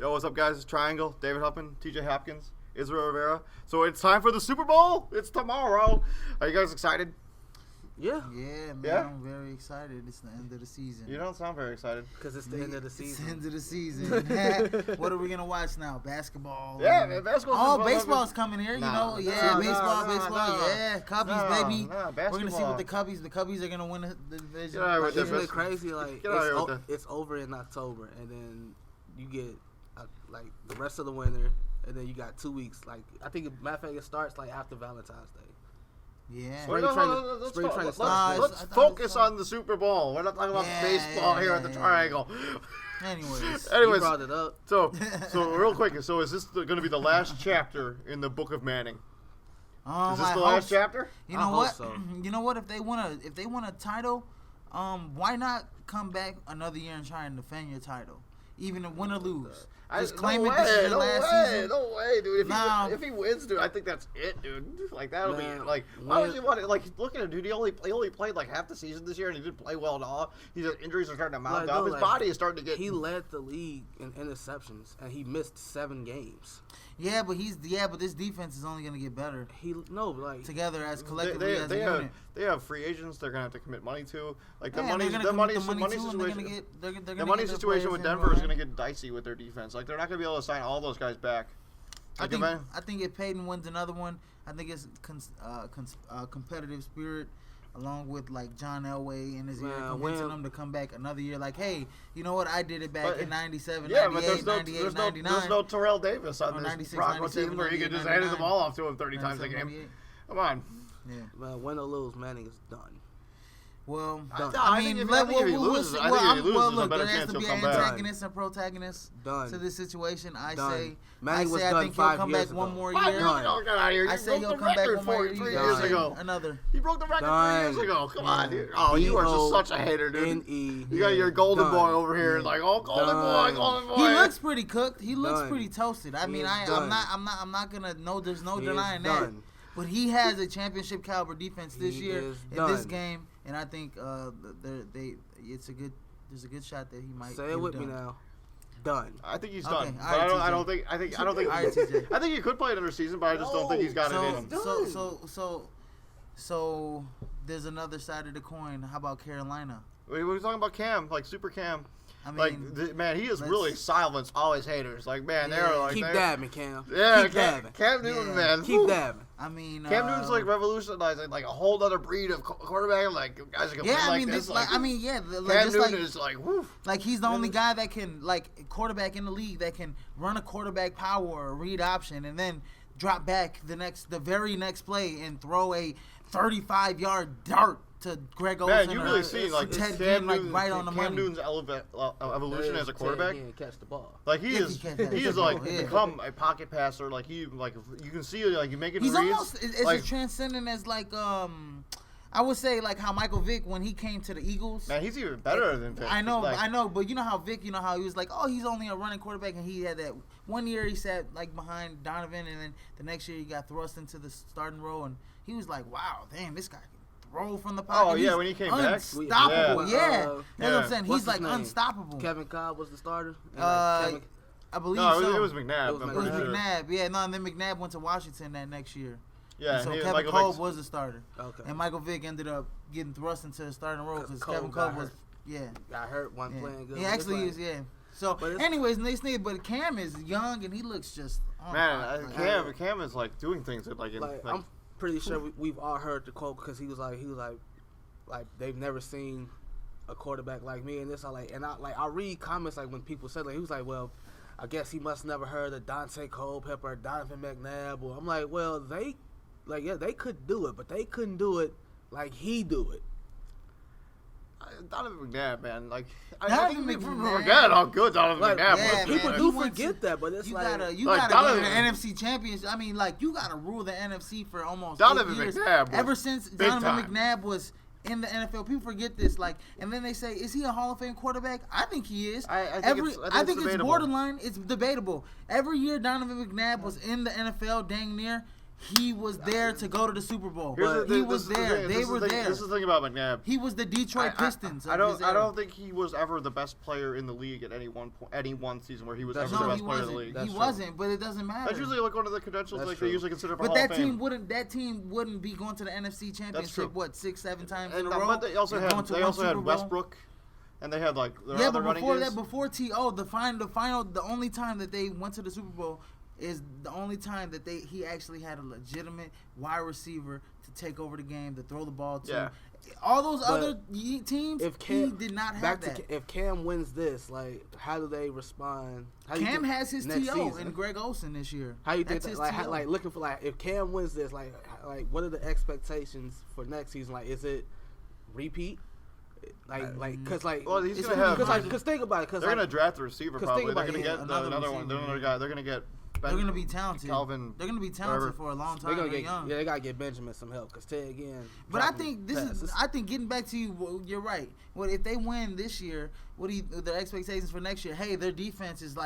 Yo, what's up, guys? It's Triangle, David Huffman, TJ Hopkins, Israel Rivera. So it's time for the Super Bowl. It's tomorrow. Are you guys excited? Yeah. Yeah, man. Yeah? I'm very excited. It's the end of the season. You don't sound very excited. Because it's the end of the season. It's the end of the season. What are we going to watch now? Basketball? Yeah, man, basketball. Oh, baseball's coming here, Nah, you know. Yeah, baseball. nah. Yeah, Cubbies, baby. We're going to see what the basketball. Cubbies are going to win the division. Get out of here with Like, that isn't it bas- crazy? Like, Get out of here with it's over in October, and then you get, like, the rest of the winter, and then you got 2 weeks. Like, I think, matter of fact, it starts, like, after Valentine's Day. Yeah. Spring training starts. Let's focus on the Super Bowl. We're not talking about baseball here at the Triangle. Anyways. You brought it up. So real quick. So is this going to be the last chapter in the Book of Manning? Is this the last chapter? You know what? So. You know what? If they want a title, why not come back another year and try and defend your title, even if win or lose? Just claim it this is your last season. No way, dude. If he wins, dude, I think that's it, dude. Like that'll be like. Why would you want it? Like, look at him, dude. He only played like half the season this year, and he didn't play well at all. Injuries are starting to mount up. His body is starting to get. He led the league in interceptions, and he missed 7 games. Yeah, but this defense is only gonna get better. Together as collectively as a unit. They have free agents. They're gonna have to commit money to. Like the money situation with Denver is gonna get dicey with their defense. Like they're not gonna be able to sign all those guys back. I think if Peyton wins another one, I think it's competitive spirit, along with like John Elway in his ear, convincing them to come back another year. Like, hey, you know what? I did it back in 97, 98, 98, 99. There's no Terrell Davis on this 96, Bronco 97, team where you can just hand the ball off to him 30 times a game. Come on. Yeah. Well, win or lose, Manning is done. Well, I think if he loses, a better chance he'll come back. There has to be an antagonist and protagonist to this situation. I think he'll come back one more year. I say he'll come back one more year. 3 years ago. Another. He broke the record 3 years ago. Come on, dude. Oh, you are just such a hater, dude. You got your golden boy over here, like, oh, golden boy. He looks pretty cooked. He looks pretty toasted. I mean, I'm not gonna. There's no denying that. But he has a championship caliber defense this year in this game, and I think there's a good shot that he might. Say it with me now. Done. I think he's done. But I don't think. I think he could play another season, but I just don't think he's got it in him. So there's another side of the coin. How about Carolina? We were talking about Cam, like Super Cam. I mean, man, he has really silenced all his haters. Like, man, they're like, keep dabbing, Cam. Yeah, keep dabbing. Cam Newton, man, keep dabbing. I mean, Cam Newton's like revolutionizing like a whole other breed of quarterback. Like guys that can play like this. Cam Newton is like, woof. Like he's the only guy that can quarterback in the league that can run a quarterback power or read option and then drop back the very next play and throw a 35-yard dart to Greg Olsen. Man, you really see like Cam Newton's evolution as a quarterback. He can't catch the ball. Like he is become a pocket passer. Like you can see like making reads. He's almost as transcendent as I would say like how Michael Vick when he came to the Eagles. Man, he's even better than Vick. I know, but you know how Vick, you know how he was like, oh, he's only a running quarterback, and he had that one year he sat like behind Donovan, and then the next year he got thrust into the starting role, and he was like, wow, damn, this guy can throw from the pocket. Oh yeah, when he came back, unstoppable. Yeah, that's what I'm saying. He's like unstoppable. Kevin Cobb was the starter. I believe so. It was McNabb. It was McNabb. Yeah, no, and then McNabb went to Washington that next year. Yeah, and so Kevin Kolb was the starter. Okay. And Michael Vick ended up getting thrust into the starting role because Kevin Kolb was, got hurt, wasn't playing good. He actually is, So, anyways, but Cam is young and he looks just. Cam is like doing things that I'm pretty sure we've all heard the quote because he was like they've never seen a quarterback like me, and this I read comments like when people said he was like, well, I guess he must never heard of Dante Culpepper or Donovan McNabb, or I'm like, well, they could do it, but they couldn't do it like he do it. Donovan McNabb, man, I think people forget how good Donovan McNabb was. People do forget that, but it's you gotta go to the NFC Championship. I mean, you gotta rule the NFC for almost 8 years. McNabb ever since Donovan McNabb was in the NFL. People forget this, and then they say, is he a Hall of Fame quarterback? I think he is. I think it's borderline. It's debatable. Every year Donovan McNabb was in the NFL, dang near, He was there to go to the Super Bowl. He was there. They were there. This is the thing about McNabb. He was the Detroit Pistons. I don't think he was ever the best player in the league at any one season where he was ever the best player in the league. He wasn't, but it doesn't matter. That's usually like one of the credentials they usually consider for Hall of Fame. That team wouldn't be going to the NFC Championship 6-7 times in a row. But they also had Westbrook. And they had like their other running games. Before T.O., the only time that they went to the Super Bowl is the only time that he actually had a legitimate wide receiver to take over the game, to throw the ball to. Yeah. All those other teams, he did not have that. If Cam wins this, like, how do they respond? Cam has his T.O. and Greg Olsen this year. How you think that, looking for if Cam wins this, like what are the expectations for next season? Like, is it repeat? Because he's gonna have. Because think about it. Because they're gonna draft a receiver. Probably they're gonna get another one. Another guy. They're gonna get. They're gonna be talented. Calvin. They're gonna be talented for a long time. They gotta get Benjamin some help. Because Ted again. But I think I think getting back to you, you're right. Well, if they win this year, their expectations for next year? Hey, their defense is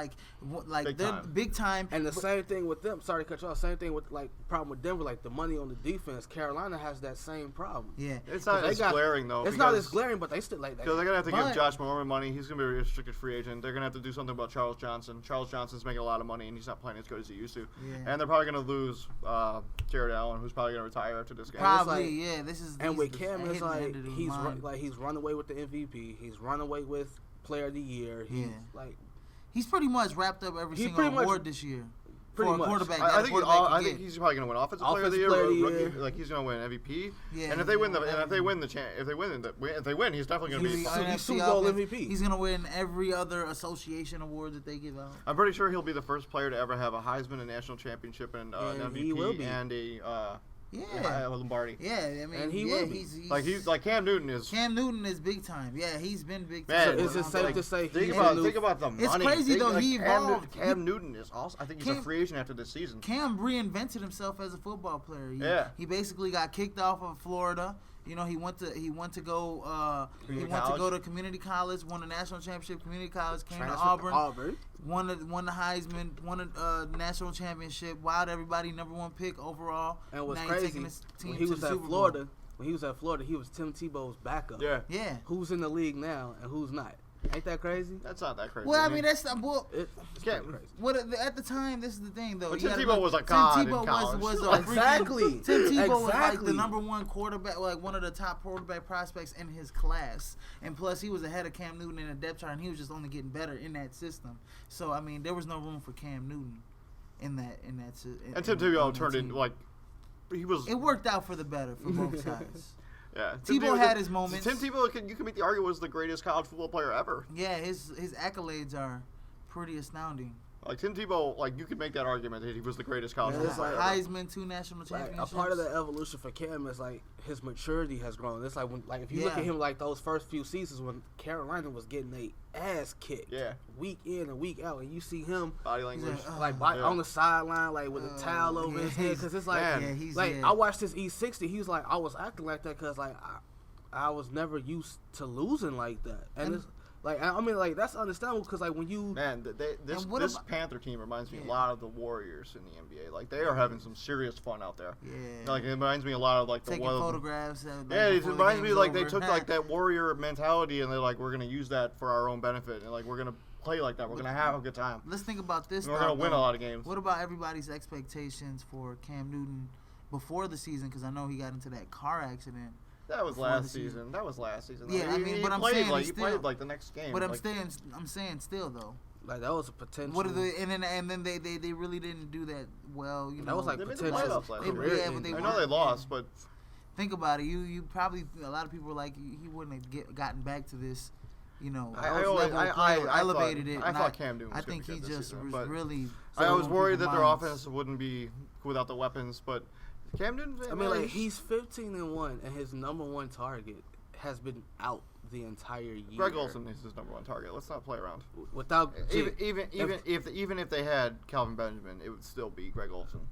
big time. And the same thing with them. Sorry to cut you off. Same thing with problem with Denver. Like the money on the defense. Carolina has that same problem. Yeah, it's not as glaring though. It's not as glaring, but they still like that. Because they're gonna have to give Josh Norman money. He's gonna be a restricted free agent. They're gonna have to do something about Charles Johnson. Charles Johnson's making a lot of money and he's not playing as good as he used to. Yeah. And they're probably gonna lose Jared Allen, who's probably gonna retire after this game. Probably, yeah. This is and with Cam, it's he's run away with the MVP. He's run away with Player of the Year. He's pretty much wrapped up every single award this year. Pretty much. Quarterback, I think he's probably going to win Offensive Player of the Year. Rookie, like he's going to win MVP. Yeah, and if they win, he's definitely going to be Super Bowl MVP. He's going to win every other association award that they give out. I'm pretty sure he'll be the first player to ever have a Heisman, a national championship, and an MVP, he will be. and a Lombardi. Yeah, I mean, and he's like Cam Newton is. Cam Newton is big time. Yeah, he's been big time. Man, is it safe to say? Think about the money. It's crazy though. He evolved. Cam Newton is also. I think he's a free agent after this season. Cam reinvented himself as a football player. He basically got kicked off of Florida. You know, he went to go to community college, won the national championship, community college, came to Auburn, won the Heisman, won a national championship, wowed everybody, #1 pick overall. And what's crazy, when he was at Florida, he was Tim Tebow's backup. Yeah. Who's in the league now and who's not? Ain't that crazy? That's not that crazy. Well, I mean, that's not. Well, it's crazy. What at the time? This is the thing, though. But Tim Tebow was like God Tim Tebow was exactly. Tim Tebow was like the #1 quarterback, like one of the top quarterback prospects in his class, and plus he was ahead of Cam Newton in the depth chart, and he was just only getting better in that system. So I mean, there was no room for Cam Newton in that. And Tim Tebow turned into like he was. It worked out for the better for both sides. Yeah, Tebow had his moments. Tim Tebow, you can make the argument, was the greatest college football player ever. Yeah, his accolades are pretty astounding. Like Tim Tebow, like you could make that argument that he was the greatest college football player Heisman, 2 national championships. A part of the evolution for Cam is like his maturity has grown. It's like if you look at him like those first few seasons when Carolina was getting their ass kicked, week in and week out, and you see him body language, on the sideline, like with a towel over his head, because it's like, I watched this E60. He was like, I was acting like that because like I was never used to losing like that, and it's. Like, I mean, like, that's understandable because, like, when you... Man, this Panther team reminds me a lot of the Warriors in the NBA. Like, they are having some serious fun out there. Yeah. Like, it reminds me a lot of, like, taking photographs. It reminds me, like, they took, like, that Warrior mentality and they're like, we're going to use that for our own benefit. And, like, we're going to play like that. We're going to have a good time. Let's think about this, we're going to win a lot of games. What about everybody's expectations for Cam Newton before the season? Because I know he got into that car accident. That was last season. Yeah, I mean, but I'm saying he played like the next game. But I'm saying still though. Like that was a potential. What are and then they really didn't do that well. You know, that was like potential. I know they lost, but think about it. You probably a lot of people were like he wouldn't have gotten back to this. You know, I elevated it. I thought Cam Newton was I think he just season, was really. I was worried that their offense wouldn't be without the weapons, but. Cam Newton, I mean, like he's 15-1, and his #1 target has been out the entire year. Greg Olsen is his #1 target. Let's not play around. Without even if they had Calvin Benjamin, it would still be Greg Olsen.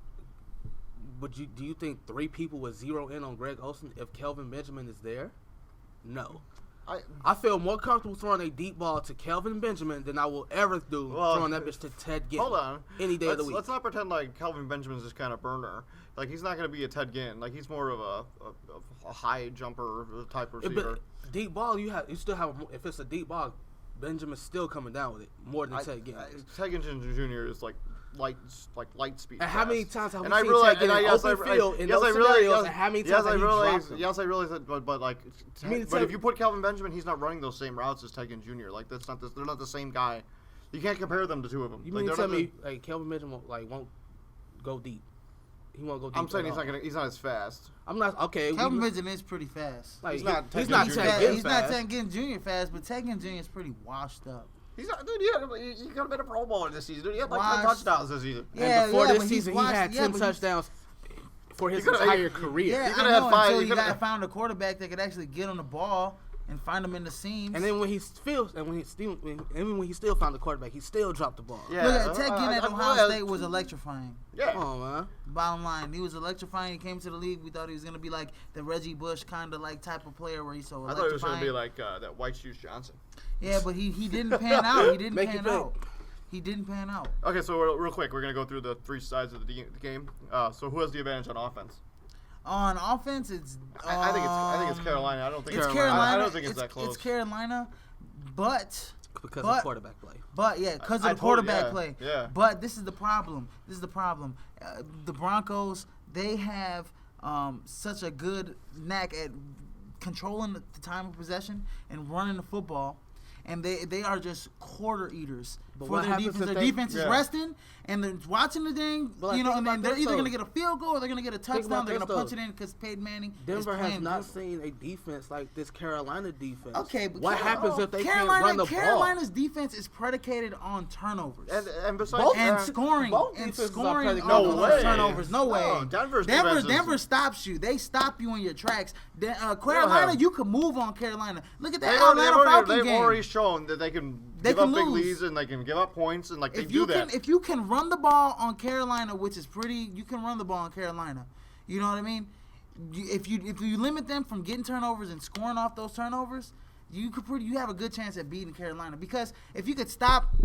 But do you think 3 people would zero in on Greg Olsen if Calvin Benjamin is there? No. I feel more comfortable throwing a deep ball to Kelvin Benjamin than I will ever do throwing that bitch to Ted Ginn. Hold on. Any day of the week. Let's not pretend like Kelvin Benjamin's this kind of burner. Like, he's not going to be a Ted Ginn. Like, he's more of a high jumper type receiver. But deep ball, you still have. If it's a deep ball, Benjamin's still coming down with it more than Ted Ginn. Ted Ginn Jr. is like light speed. And how many times have we seen Ted Ginn in open field in those scenarios? And how many times have he dropped them? Yes, I realize that, but like, if you put Kelvin Benjamin, he's not running those same routes as Ted Ginn Jr. Like, they're not the same guy. You can't compare them to two of them. You mean to tell me like Kelvin Benjamin won't go deep? He won't go deep. I'm saying he's not as fast. I'm not okay. Kelvin Benjamin is pretty fast. Like, he's not Ted Ginn Jr. fast, but Ted Ginn Jr. is pretty washed up. He's not, dude. He could have been a Pro Bowler this season. Dude, he had like 10 touchdowns this season. Yeah, and before this season, he had 10 touchdowns for his entire career. Yeah, he could have had 5. Until you got found a quarterback that could actually get on the ball and find him in the seams. And then when he still found the quarterback, he still dropped the ball. Yeah, look, Ted Ginn at Ohio State was electrifying. Yeah. Come on, man. Bottom line, he was electrifying. He came to the league. We thought he was gonna be like the Reggie Bush kind of like type of player where he's so electrifying. I thought he was gonna be like that White Shoes Johnson. Yeah, but he didn't pan out. He didn't pan out. Okay, so real quick, we're gonna go through the 3 sides of the game. So who has the advantage on offense? On offense, it's I think it's Carolina. I don't think it's Carolina. I don't think it's that close. It's Carolina, but because of quarterback play. But yeah, because of the quarterback play. Yeah. But this is the problem. The Broncos, they have such a good knack at controlling the time of possession and running the football. And they are just quarter eaters for their defense. Their defense is resting, and they're watching the thing, and they're either going to get a field goal or they're going to get a touchdown. They're going to punch it in because Peyton Manning Denver has not seen a defense like this Carolina defense. Okay, but what happens if they can't run the ball? Carolina's defense is predicated on turnovers. And besides scoring. No way. Turnovers. No way. Oh, Denver stops you. They stop you in your tracks. Carolina, you can move on Carolina. Look at that Atlanta Falcons game. They've already shown that they can give up big leads and they can give up points and they do that. If you can run the ball on Carolina, which is you can run the ball on Carolina. You know what I mean? If you limit them from getting turnovers and scoring off those turnovers, you have a good chance at beating Carolina. Because if you could stop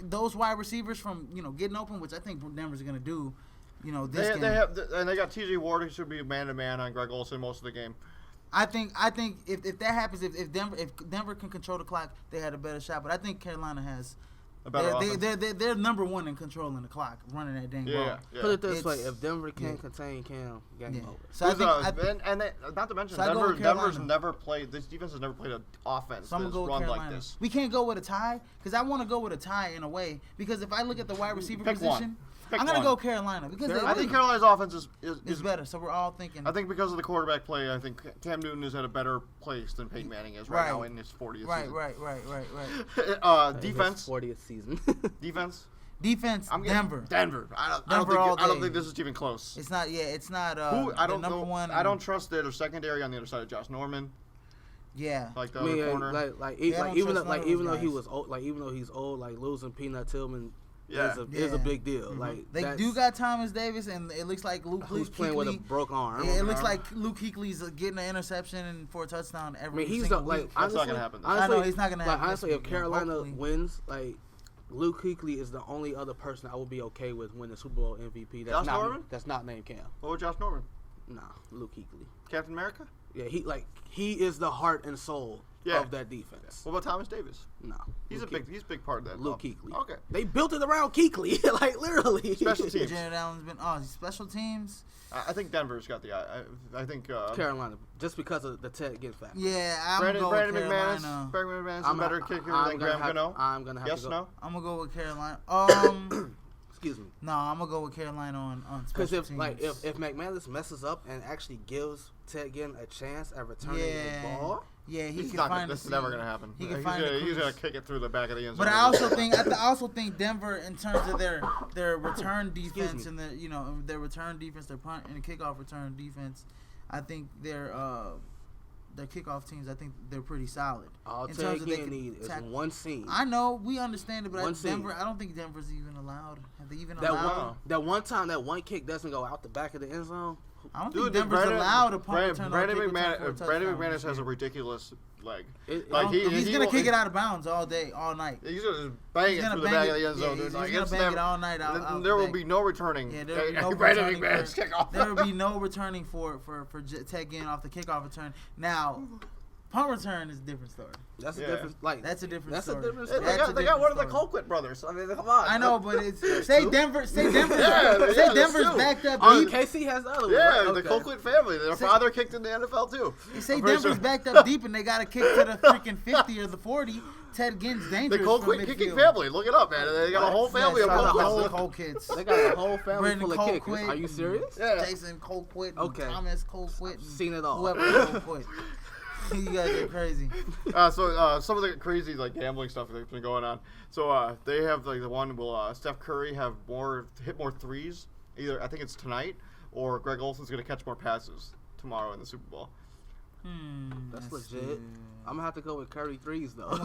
those wide receivers from getting open, which I think Denver's going to do, this game. They got TJ Ward, who should be man-to-man on Greg Olsen most of the game. I think if that happens, if Denver can control the clock, they had a better shot. But I think Carolina has a better offense. They're number one in controlling the clock, running that dang ball. Yeah. Put it this way: if Denver can't contain Cam, game over. So not to mention, Denver's never played. This defense has never played an offense that's run like this. We can't go with a tie because I want to go with a tie in a way. Because if I look at the wide receiver position. I'm going to go Carolina. Because I think Carolina's offense is better, so we're all thinking. I think because of the quarterback play, I think Cam Newton is at a better place than Peyton Manning is right now in his 40th season. Right. Defense. 40th season. Defense. Denver. I don't think this is even close. It's not. Yeah, it's not. I don't know. One. I don't trust their secondary on the other side of Josh Norman. Yeah, like the other corner. Even though he was old, even though he's old, losing Peanut Tillman. Is a big deal. Mm-hmm. They do got Thomas Davis, and it looks like Luke who's playing with a broken arm. Yeah, it looks like Luke Kuechly's getting an interception for a touchdown every he's single week. That's not gonna happen. I know he's not gonna happen. Honestly, if Carolina wins, Luke Kuechly is the only other person I would be okay with winning Super Bowl MVP. That's not named Cam. What with Josh Norman? Nah, Luke Kuechly. Captain America? Yeah, he is the heart and soul of that defense. What about Thomas Davis? No, he's a big part of that. Luke Kuechly. Okay, they built it around Kuechly, literally. Special teams. Jared Allen's been special teams. I think Denver's got the. I think Carolina, just because of the Ted Ginn factor. Yeah, I'm gonna go with Carolina. Brandon McManus is a better kicker than Graham Gano. I'm gonna have to go. No. I'm gonna go with Carolina. Excuse me. No, I'm gonna go with Carolina on special teams. Because if McManus messes up and actually gives Ted Ginn a chance at returning the ball. Yeah, this is never gonna happen. He's gonna kick it through the back of the end zone. But I also think Denver, in terms of their return defense and their return defense, their punt and kickoff return defense, I think their kickoff teams, I think they're pretty solid. All Ted Ginn need is one scene. I know, we understand it, but I don't think Denver's even allowed. Have they even allowed? That one time that one kick doesn't go out the back of the end zone. I don't think Denver's allowed to punt return. Brandon McManus has a ridiculous leg. He's gonna kick it out of bounds all day, all night. He's gonna just bang it through the back of the end zone. He's gonna bang it all night out. There will be no returning. Yeah, there will be no Brandon returning McManus kickoff. There will be no returning for Ted Ginn off the kickoff return. Now, punt return is a different story. That's a different story. That's a different story. They got one of the Colquitt brothers. I mean, come on. I know, but it's say Denver's backed up. KC has the other one. Yeah, the Colquitt family. Their father kicked in the NFL too. You say Denver's backed up deep, and they got to kick to the freaking 50 or the 40. Ted Ginn's dangerous. The Colquitt kicking family. Look it up, man. They got a whole family of Colquitts. They got a whole family full of kickers. Are you serious? Yeah. Jason Colquitt. Okay. Thomas Colquitt. Seen it all. Whoever Colquitt. You guys are crazy. So some of the crazy gambling stuff that's been going on. So they have the one will Steph Curry hit more threes. Either I think it's tonight or Greg Olson's gonna catch more passes tomorrow in the Super Bowl. That's legit. I'm gonna have to go with Curry threes though.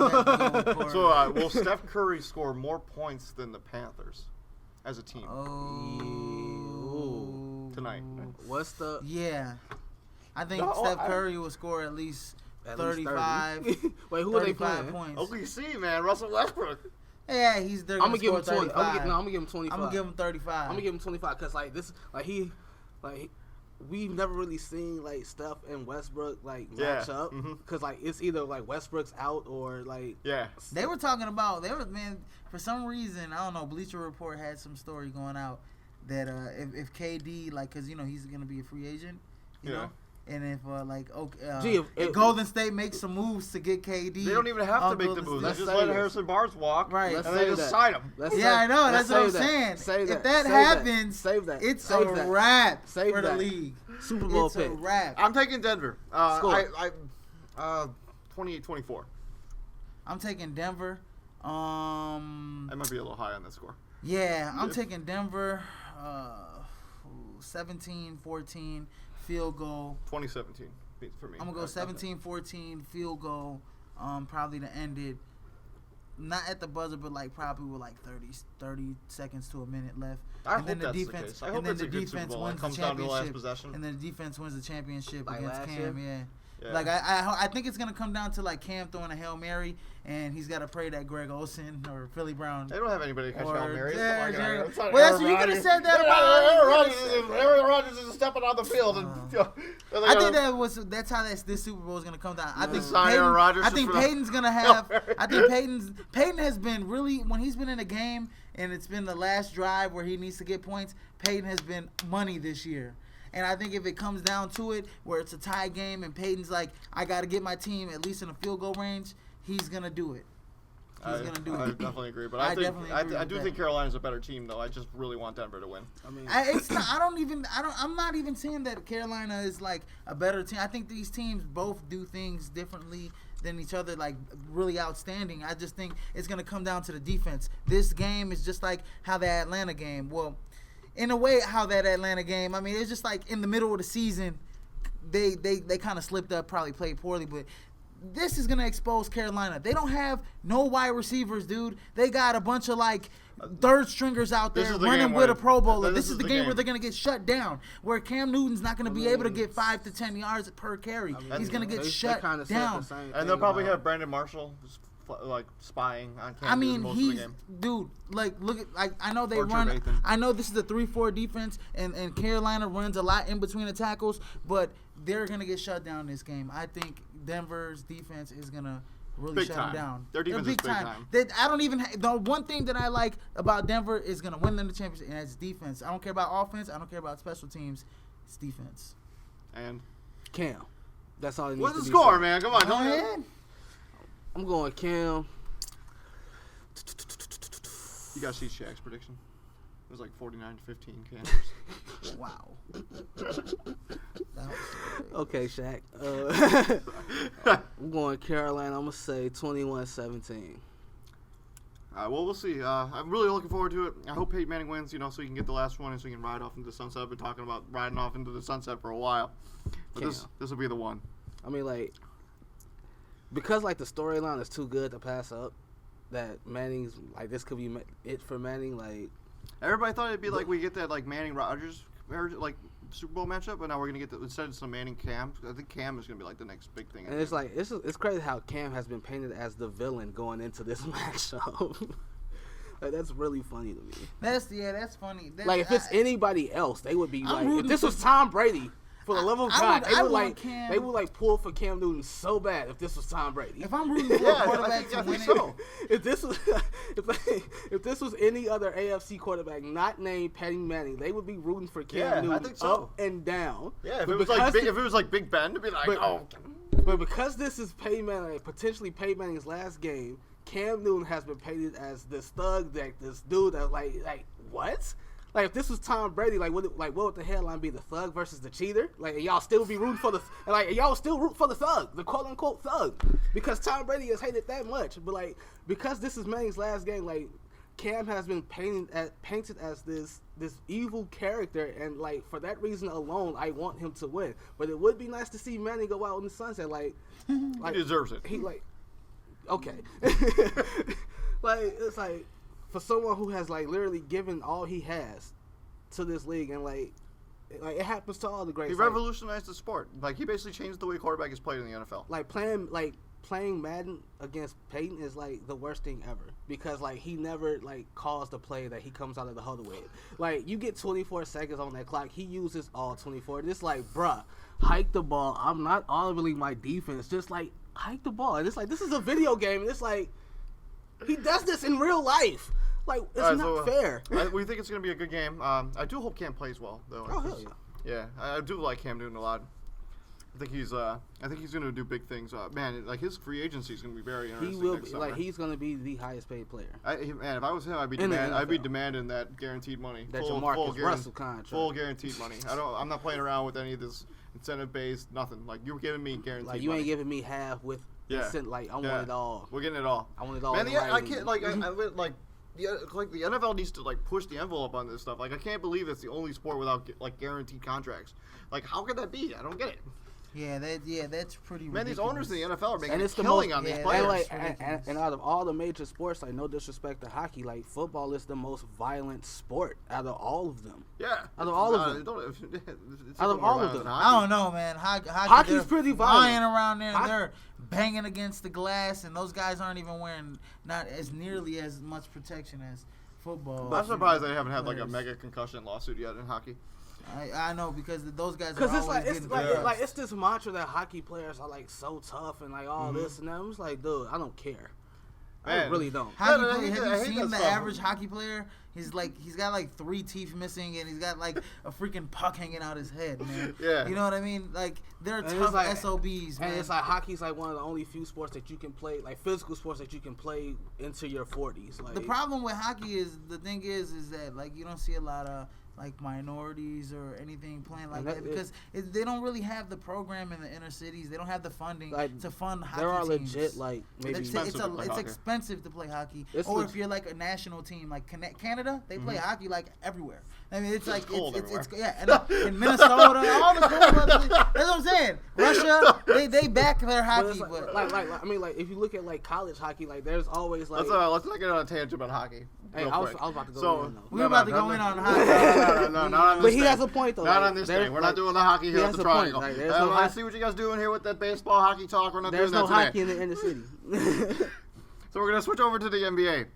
So will Steph Curry score more points than the Panthers as a team? Tonight. What's the? Yeah. I think Steph Curry will score at least 35. Wait, who are they playing? Points. OKC, man. Russell Westbrook. Yeah, they're gonna give him 20. 35. I'm gonna give him 25. I'm gonna give him 35. I'm gonna give him 25 because we've never really seen Steph and Westbrook match up because it's either Westbrook's out or They were talking about for some reason I don't know. Bleacher Report had some story going out that if KD because he's gonna be a free agent, you know. And if Golden State makes some moves to get KD, they don't even have to make the moves. They just let Harrison Barnes walk, right? And they just sign him. I know. That's what I'm saying. If that happens, it's a wrap for the league. Super Bowl pick. It's a wrap. I'm taking Denver. 28-24. I'm taking Denver. I might be a little high on that score. Yeah, I'm taking Denver. 17-14. Field goal. 2017 for me. I'm going to go 17-14 field goal, probably to end it. Not at the buzzer, but probably with 30 seconds to a minute left. I hope that's the case. I hope it's a good Super Bowl. It comes down to the last possession. And then the defense wins the championship against Cam, year? Yeah. I think it's gonna come down to Cam throwing a Hail Mary, and he's got to pray that Greg Olsen or Philly Brown. They don't have anybody to catch Hail Mary. Well, that's what you could have said that about. Aaron Rodgers is stepping on the field, and I think that's how this Super Bowl is gonna come down. I think Peyton's gonna have. I think Peyton has been really when he's been in a game and it's been the last drive where he needs to get points. Peyton has been money this year. And I think if it comes down to it, where it's a tie game and Peyton's I got to get my team at least in a field goal range, he's going to do it. I definitely agree. But I do think Carolina's a better team, though. I just really want Denver to win. I'm not even saying that Carolina is a better team. I think these teams both do things differently than each other, really outstanding. I just think it's going to come down to the defense. This game is just like how the Atlanta game. Well, in a way, how that Atlanta game, it's just in the middle of the season, they kind of slipped up, probably played poorly, but this is going to expose Carolina. They don't have no wide receivers, dude. They got a bunch of third stringers out there running with a Pro Bowler. This is the game where they're going to get shut down, where Cam Newton's not going to be able to get 5 to 10 yards per carry. He's going to get shut down. And they'll probably have Brandon Marshall spying on Cam Newton most of the game. Dude, look at I know they run. Nathan. I know this is a 3-4 defense, and Carolina runs a lot in between the tackles, but they're gonna get shut down this game. I think Denver's defense is gonna really shut them down. Their defense is big time. The one thing that I like about Denver is gonna win them the championship, and it's defense. I don't care about offense. I don't care about special teams. It's defense. And Cam. That's all. What's the score, man? Come on, go ahead. I'm going Cam. You got to see Shaq's prediction. It was 49-15 Cam. Wow. Okay, Shaq. I'm going Carolina. I'm going to say 21-17. Well, we'll see. I'm really looking forward to it. I hope Peyton Manning wins, so he can get the last one and so he can ride off into the sunset. I've been talking about riding off into the sunset for a while. But this will be the one. Because the storyline is too good to pass up, that Manning's this could be it for Manning. Everybody thought it'd be we get that Manning Rodgers Super Bowl matchup, but now we're gonna get instead of some Manning Cam. I think Cam is gonna be like the next big thing. And it's like it's crazy how Cam has been painted as the villain going into this matchup. Like, that's really funny to me. That's funny. Like if it's anybody else, they would be like, if this was Tom Brady. For the love of God, they would pull for Cam Newton so bad if this was Tom Brady. If I'm rooting for a quarterback to win it, if this was any other AFC quarterback not named Patty Manning, they would be rooting for Cam Newton up and down. Yeah, if it was like Big Ben, to be like, But because this is Peyton Manning, potentially Peyton Manning's last game, Cam Newton has been painted as this thug, this dude that like what? Like if this was Tom Brady, what would the headline be? The thug versus the cheater? Like y'all still be rooting for y'all still root for the thug, the quote unquote thug, because Tom Brady is hated that much. But because this is Manning's last game, Cam has been painted as this evil character, and for that reason alone, I want him to win. But it would be nice to see Manning go out in the sunset. He deserves it. Okay, it's for someone who has literally given all he has to this league, and it happens to all the greats. He revolutionized the sport. He basically changed the way quarterback is played in the NFL. Playing Madden against Peyton is the worst thing ever, because he never caused a play that he comes out of the huddle with. You get 24 seconds on that clock, he uses all 24. It's bruh, hike the ball. I'm not audibly my defense, just hike the ball. And it's this is a video game, and it's he does this in real life. It's not fair. We think it's going to be a good game. I do hope Cam plays well, though. Oh, hell yeah. Yeah, I do like Cam Newton a lot. I think he's going to do big things. Man, his free agency is going to be very interesting. He will be, he's going to be the highest paid player. If I was him, I'd be demanding that guaranteed money. That Jamarcus Russell contract. Full guaranteed money. I'm not playing around with any of this incentive based nothing. You're giving me guaranteed money. You ain't giving me half with incent. I want it all. We're getting it all. I want it all. Man, I can't the NFL needs to push the envelope on this stuff. I can't believe it's the only sport without guaranteed contracts. How could that be? I don't get it. Yeah, that's pretty. Man, ridiculous. These owners in the NFL are making a killing on these players. And out of all the major sports, no disrespect to hockey, football is the most violent sport out of all of them. Yeah, out of all of them. Out of all of them, I don't know, man. Hockey's pretty violent. Flying around there, and they're banging against the glass, and those guys aren't even wearing not as nearly as much protection as football. I'm surprised they haven't had a mega concussion lawsuit yet in hockey. I know, because those guys are always it's this mantra that hockey players are so tough and all this, and I'm just dude, I don't care. Man. I really don't. Have you seen the average hockey player? He's got 3 teeth missing, and he's got a freaking puck hanging out his head, man. Yeah. You know what I mean? They're tough SOBs, man. And it's hockey's one of the only few sports that you can play, physical sports that you can play into your 40s. The problem with hockey is that you don't see a lot of minorities or anything playing that because they don't really have the program in the inner cities. They don't have the funding to fund hockey. There are teams. Legit maybe it's expensive to play hockey. If you're a national team Canada, they play hockey everywhere. I mean, it's cold it's in Minnesota, all the cold ones. That's what I'm saying. Russia, they back their hockey. But if you look at college hockey, there's always let's not get on a tangent about hockey. Hey, I was about to go in. We were about to go in on hockey. No, not on this But he has a point, though. Not on this thing. We're not doing the hockey here at the Triangle. I see what you guys doing here with that baseball hockey talk. We're not doing that today. There's no hockey in the inner city. So we're going to switch over to the NBA.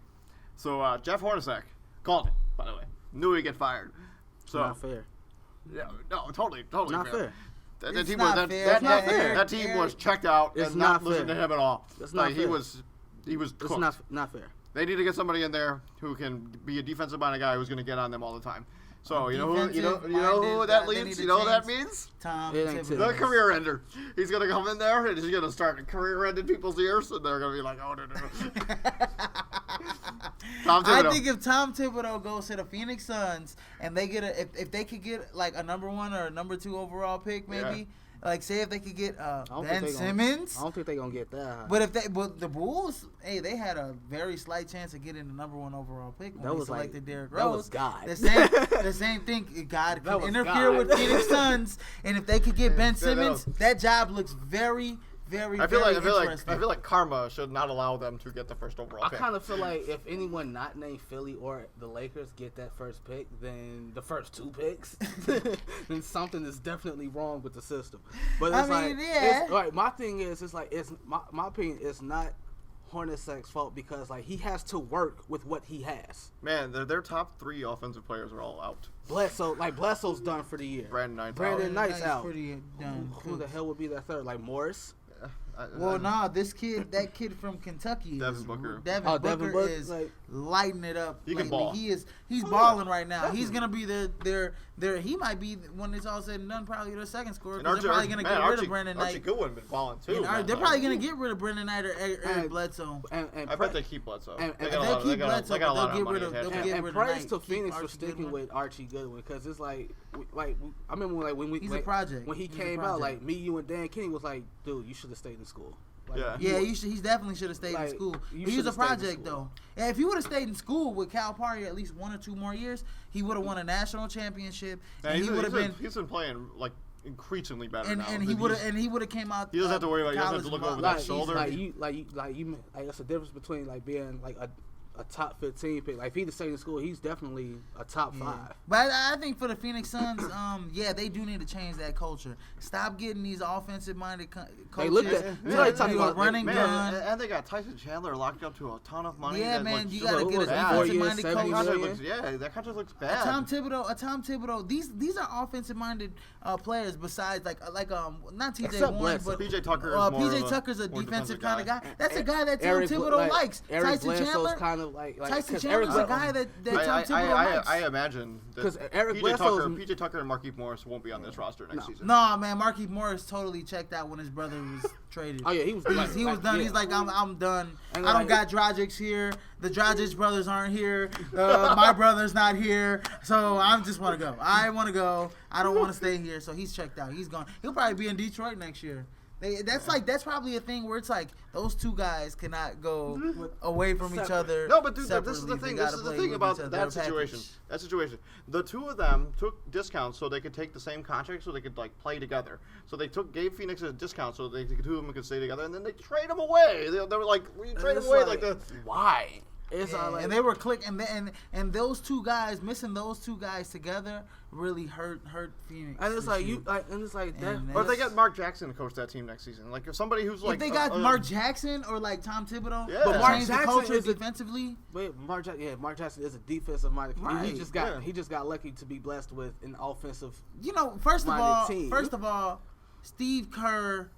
So Jeff Hornacek called it, by the way. Knew he'd get fired. So not fair. Yeah, no, totally not fair. That team was checked out and not listening to him at all. It's not fair. He was cooked. It's not fair. They need to get somebody in there who can be a defensive minded guy who's going to get on them all the time. So you know who that leads? You know what that means? Tom the career ender. He's going to come in there and he's going to start career ending people's ears, and they're going to be like, oh no. Tom Thibodeau. I think if Tom Thibodeau goes to the Phoenix Suns and they get if they could get a number 1 or a number 2 overall pick, maybe. Yeah. Say if they could get Ben Simmons. I don't think they're going to get that. But the Bulls, they had a very slight chance of getting the number 1 overall pick when they selected Derrick Rose. That was God. The same thing. God could interfere with Phoenix Suns, and if they could get Ben Simmons, that job looks very, very, I feel interesting. like karma should not allow them to get the first overall pick. I kind of feel like if anyone not named Philly or the Lakers get that first pick, then the first 2 picks, then something is definitely wrong with the system. But it's my thing is, it's like it's my opinion is not Hornacek's fault because like he has to work with what he has. Man, their top 3 offensive players are all out. Bledsoe's done for the year. Brandon Knight's out. Pretty done. Who the hell would be that third? Like Morris? That kid from Kentucky, Devin Booker. Devin Booker is lighting it up. He can ball. He's balling right now. He's gonna be their. He might be when it's all said and done, probably their second scorer. They're probably gonna get rid of Brandon Knight. Archie Goodwin been balling too. They're probably gonna get rid of Brandon Knight or Eric Bledsoe. I bet they keep Bledsoe. They keep Bledsoe, but they'll get rid of and praise to Phoenix for sticking with Archie Goodwin because it's like I remember when he's a project when he came out. Like me, you, and Dan Kenny was like, dude, you should have stayed in school. He definitely should have stayed in school. He was a project though. And if he would have stayed in school with Calipari at least 1 or 2 more years, he would have won a national championship. And he would have been. He's been playing like increasingly better now. And he would have came out. He doesn't have to worry about. He doesn't have to look over that shoulder. That's the difference between like being like a top 15 pick. Like if he'd stayed in school, he's definitely a top 5. But I think for the Phoenix Suns, they do need to change that culture. Stop getting these offensive-minded coaches. They look at running gun. And they got Tyson Chandler locked up to a ton of money. Yeah, man, you gotta get a defensive-minded coach. That contract looks bad. Tom Thibodeau. These are offensive-minded players. Besides, not TJ Warren, but PJ Tucker. PJ Tucker's a defensive kind of guy. That's a guy that Tom Thibodeau likes. Tyson Chandler. Tyson Chandler's a guy that Tom Thibodeau likes. I imagine because PJ Tucker and Markieff Morris won't be on this roster next season. No, man, Markieff Morris totally checked out when his brother was traded. Oh yeah, he was done. Yeah. He's like, I'm done. I don't got Dragic here. The Dragic brothers aren't here. My brother's not here. So I just want to go. I want to go. I don't want to stay here. So he's checked out. He's gone. He'll probably be in Detroit next year. That's probably a thing where it's like those 2 guys cannot go away from each other. No, but dude, this is the thing. This is the thing about that situation. That situation. The 2 of them took discounts so they could take the same contract so they could like play together. So they gave Phoenix a discount so they 2 of them could stay together, and then they trade them away. They were like, we trade them away why? And they were clicking, and those 2 guys missing those 2 guys together really hurt Phoenix. And it's like that. Or if they got Mark Jackson to coach that team next season, like if somebody who's like if they got Mark Jackson or like Tom Thibodeau, but Mark Jackson the culture defensively. But Mark Jackson is a defensive minded. Right. He just got lucky to be blessed with an offensive. First of all, Steve Kerr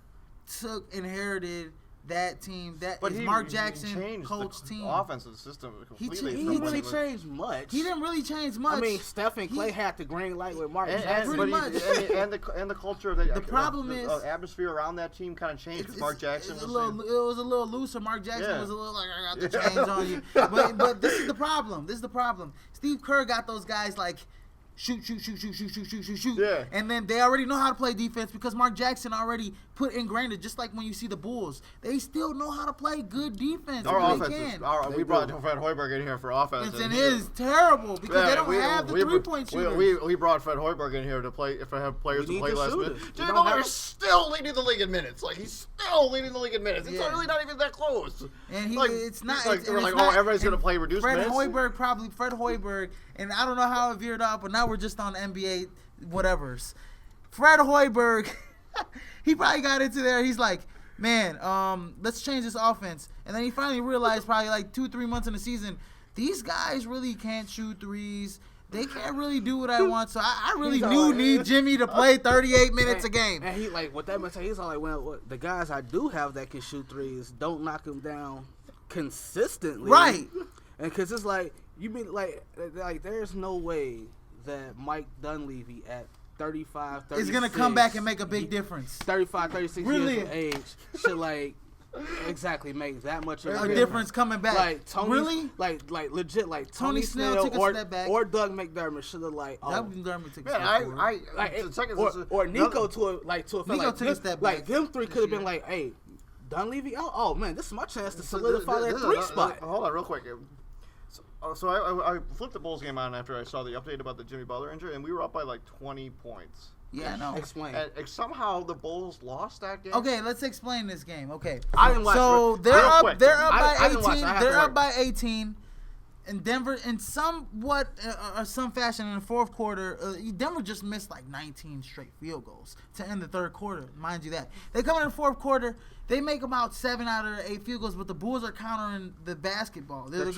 inherited that team. But is Mark Jackson coached team. Offensive system completely. He didn't really change much. He didn't really change much. I mean, Steph and Clay had the green light with Mark Jackson. Pretty much. And the culture of the problem is the atmosphere around that team kind of changed because Mark Jackson it was a little looser. Mark Jackson was a little like, I got the chains on you. But this is the problem. Steve Kerr got those guys like shoot. Yeah. And then they already know how to play defense because Mark Jackson already ingrained it. Just like when you see the Bulls, they still know how to play good defense. Our offense we brought Fred Hoiberg in here for offense. And it is terrible because they don't have the 3-point shooters. We brought Fred Hoiberg in here to play if I have players to play less minutes. Jimmy Butler is still leading the league in minutes. Like he's still leading the league in minutes. It's really not even that close. And it's not. We're like, everybody's gonna play reduced minutes. Fred Hoiberg, and I don't know how it veered up, but now we're just on NBA whatevers. Fred Hoiberg, he probably got into there. He's like, man, let's change this offense. And then he finally realized probably like 2-3 months in the season, these guys really can't shoot threes. They can't really do what I want. So I really need Jimmy to play 38 minutes a game. And he like, what that must say, he's all like, well, the guys I do have that can shoot threes, don't knock them down consistently. Right. And because it's like, you mean like there's no way that Mike Dunleavy at 35, 36 is going to come back and make a big difference. 35, 36 years of age should like exactly make that much of a difference coming back. Like Tony, like legit, like Tony Snell took a step back, or Doug McDermott should have like. Doug McDermott took a step back. Or Nico to a effect. Nico took a step back. Like them 3 could have been like, hey, Dunleavy out. Oh man, this is my chance to solidify that 3 spot. Hold on, real quick. So I flipped the Bulls game on after I saw the update about the Jimmy Butler injury, and we were up by like 20 points. Yeah, I know. Explain. And somehow the Bulls lost that game. Okay, let's explain this game. Okay, I didn't watch. so they're up by I didn't watch. 18. They're up by 18. And Denver, in somewhat or some fashion, in the fourth quarter, Denver just missed like 19 straight field goals to end the third quarter. Mind you that. They come in the fourth quarter, they make about 7 out of 8 field goals, but the Bulls are countering the basketball. They're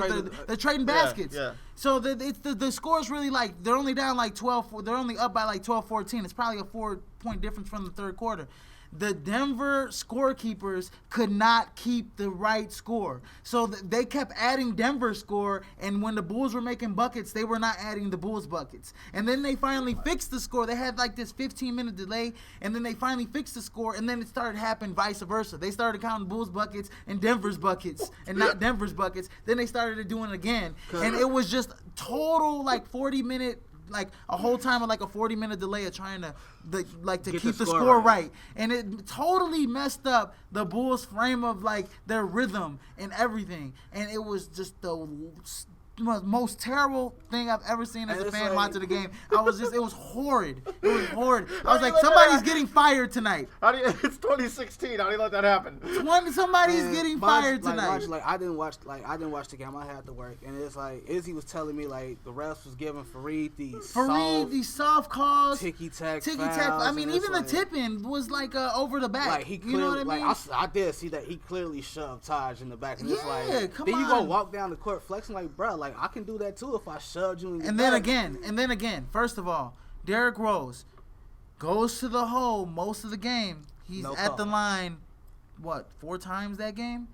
trading baskets. Yeah. So the score is really like, they're only down like 12. They're only up by like 12-14. It's probably a 4-point difference from the third quarter. The Denver scorekeepers could not keep the right score. So they kept adding Denver's score, and when the Bulls were making buckets, they were not adding the Bulls' buckets. And then they finally fixed the score. They had like this 15-minute delay, and then they finally fixed the score, and then it started happening vice versa. They started counting Bulls' buckets and Denver's buckets, and not Denver's buckets. Then they started doing it again. And it was just total like 40-minute, like a whole time of like a 40-minute delay of trying to keep the score right. And it totally messed up the Bulls' frame of like their rhythm and everything. And it was just the most terrible thing I've ever seen as a fan watching the game. It was horrid. It was horrid. I was like, somebody's getting fired tonight. It's 2016. How do you let that happen? Somebody's getting fired tonight. I didn't watch the game. I had to work, and it's like Izzy was telling me like the refs was giving Fareed these soft calls, ticky tack. I mean, even the tipping was like over the back. Like he clearly, you know what I mean? I did see that he clearly shoved Taj in the back, and it's like, come then on. you go walk down the court flexing like, bro, like I can do that too if I shoved you in your And then again, first of all, Derrick Rose goes to the hole most of the game. He's at the line, 4 times that game?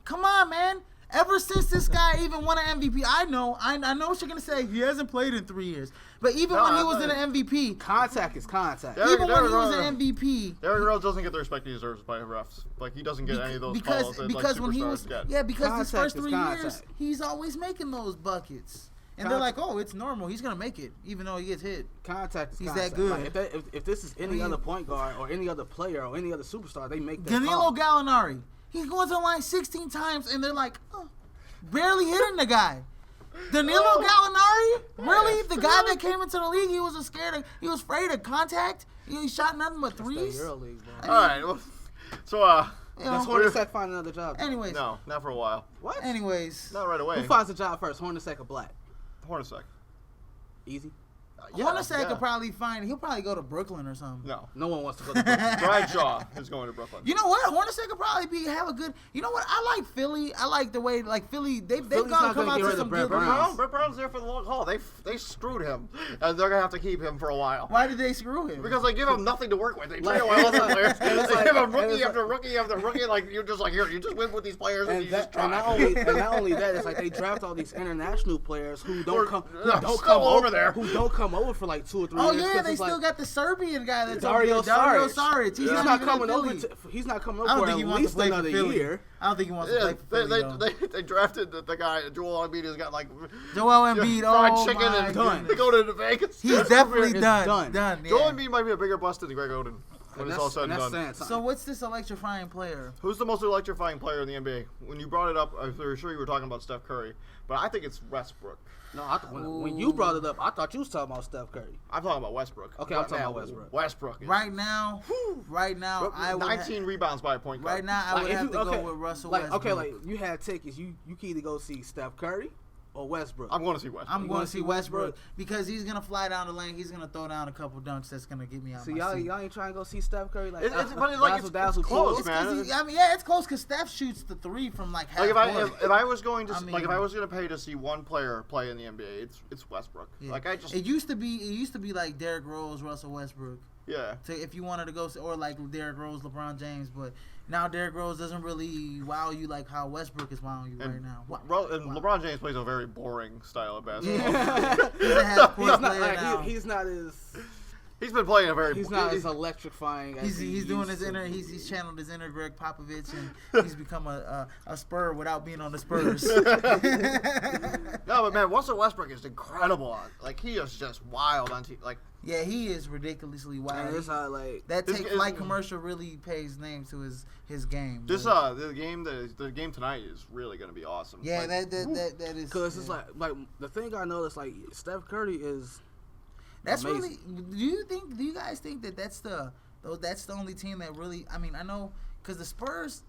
Come on, man. Ever since this guy even won an MVP, I know what you're going to say. He hasn't played in 3 years. But even when he was an MVP. Contact is contact. When he was an MVP. Derrick Rose doesn't get the respect he deserves by refs. Like, he doesn't get any of those calls that superstars get. Yeah, because his first 3 years, he's always making those buckets. And they're like, oh, it's normal. He's going to make it, even though he gets hit. Contact is He's contact. that good. Like, if this is any other point guard or any other player or any other superstar, they make that Danilo Gallinari. He's going to the line 16 times, and they're like, barely hitting the guy. Danilo Gallinari? Really? The guy that came into the league, he was afraid of contact? He shot nothing but threes? Euro league, bro. All right. Well, so, does Hornacek find another job? Anyways. No, not for a while. What? Anyways. Not right away. Who finds a job first, Hornacek or Black? Hornacek. Easy. Hornacek could probably he'll probably go to Brooklyn or something. No one wants to go to Brooklyn. Brian Shaw is going to Brooklyn. You know what? Hornacek could probably have a good. You know what? I like Philly. I like the way Philly. They've got to come out to some good Brett Brown's there for the long haul. They screwed him, and they're gonna have to keep him for a while. Why did they screw him? Because they give him nothing to work with. They trade away all the players. They give him rookie after rookie after rookie. Like you're just like, here, you just win with these players, and you just try. And not only that, it's like they draft all these international players who don't come over for like 2 or 3 years. Oh yeah, they still got the Serbian guy that's Dario Saric. He's not coming over. He's not coming over for at least another year. I don't think he wants to play for Philly. They drafted the guy Joel Embiid has got like Joel Embiid. fried chicken and done. They go to Vegas. He's definitely done. Yeah. Joel Embiid might be a bigger bust than Greg Oden. When it's all said and done. So what's this electrifying player? Who's the most electrifying player in the NBA? When you brought it up, I was sure you were talking about Steph Curry, but I think it's Westbrook. No, when you brought it up, I thought you was talking about Steph Curry. I'm talking about Westbrook. Okay, I'm talking about Westbrook. Westbrook. Right now, I would 19 rebounds by a point guard. Right now, I would have to go with Russell Westbrook. Okay, like you had tickets. You can either go see Steph Curry or Westbrook. I'm going to see Westbrook. I'm going to see Westbrook because he's gonna fly down the lane. He's gonna throw down a couple dunks that's gonna get me out. So y'all ain't trying to go see Steph Curry? Like, it's close, man. I mean, yeah, it's close because Steph shoots the 3 from like half court. If I was going to if I was going to pay to see one player play in the NBA, it's Westbrook. Yeah. Like it used to be like Derrick Rose, Russell Westbrook. Yeah. If you wanted to go, or like Derrick Rose, LeBron James, but now Derrick Rose doesn't really wow you like how Westbrook is wowing you right now. LeBron James plays a very boring style of basketball. He's not as. He's been playing a very. He's not as electrifying. As he's doing his inner. He's channeled his inner Greg Popovich, and he's become a Spur without being on the Spurs. No, but man, Russell Westbrook is incredible. Like he is just wild on like. Yeah, he is ridiculously wild. And it's like that Take Flight commercial really pays name to his game. This the game tonight is really going to be awesome. Yeah, that is because it's like the thing I noticed like Steph Curry is. That's amazing. Really. Do you guys think that that's the only team that really? I mean, I know because the Spurs.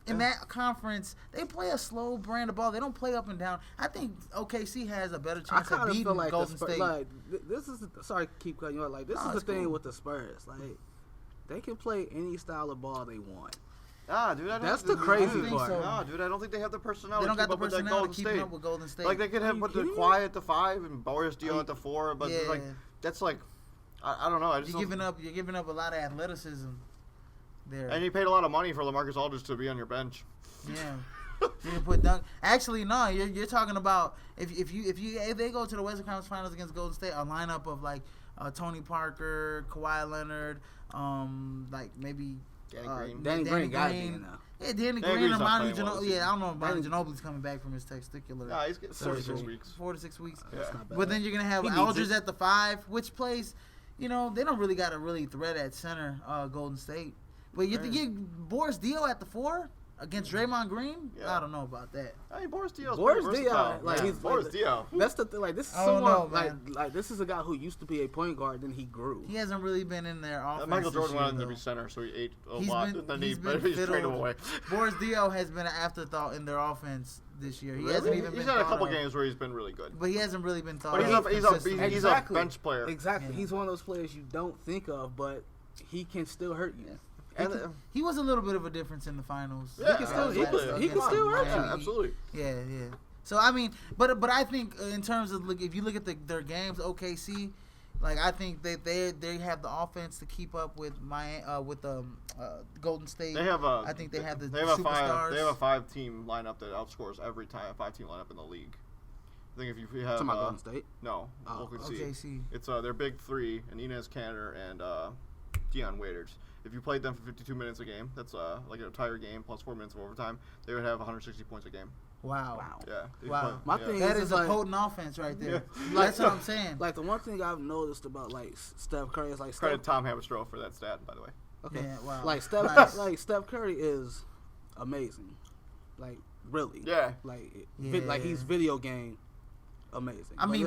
In that conference, they play a slow brand of ball. They don't play up and down. I think OKC has a better chance of beating like Golden State. Like, this is sorry to keep cutting you off. Like, this is the thing with the Spurs. Like, they can play any style of ball they want. Dude, that's the crazy part. So. Nah, dude, I don't think they have the personnel. They don't got the personnel to keep up with Golden State. Like they could have put the Kawhi at the 5 and Boris Dio at the 4, but like that's like I don't know. You're giving up a lot of athleticism. There. And you paid a lot of money for LaMarcus Aldridge to be on your bench. Yeah. You can put Dunk. Actually, no. You're talking about if they go to the Western Conference Finals against Golden State, a lineup of like Tony Parker, Kawhi Leonard, like maybe Danny Green got it now. Yeah, Danny Green or Manu Ginobili. Yeah, I don't know if Manu Ginobili's coming back from his testicular. Nah, he's getting 4 to 6 weeks. 4 to 6 weeks. Yeah. But then you're gonna have Aldridge at the 5, which plays. You know, they don't really got a threat at center. Golden State. But you have to get Boris Dio at the 4 against Draymond Green? Yeah. I don't know about that. I mean, Boris Dio's pretty versatile. Like, he's Boris Dio. That's the thing. Like, this is someone, like this is a guy who used to be a point guard, then he grew. He hasn't really been in their offense. Michael Jordan wanted to be center, so he ate a lot. And then he's traded away. Boris Dio has been an afterthought in their offense this year. He's had a couple games where he's been really good. But he hasn't really been thought of. He's a bench player. Exactly. Yeah. He's one of those players you don't think of, but he can still hurt you. Yeah. He was a little bit of a difference in the finals. Yeah, he can still hurt you. Absolutely. Yeah. So I mean, but I think in terms of if you look at their games, OKC, like I think they have the offense to keep up with Golden State. They have I think they have the superstars. They have a 5-team lineup that outscores every time a 5-team lineup in the league. I think if you have Golden State. No, OKC. It's their big 3 and Enes Kanter and Dion Waiters. If you played them for 52 minutes a game, that's like an entire game plus 4 minutes of overtime, they would have 160 points a game. Wow. Yeah. Wow. My thing is a potent offense right there. Yeah. That's what I'm saying. Like the one thing I've noticed about like Steph Curry is like credit Tom Hammerstro for that stat, by the way. Okay. Yeah, wow. Like Steph Curry is amazing. Like really. Yeah. Like he's video game amazing. I mean,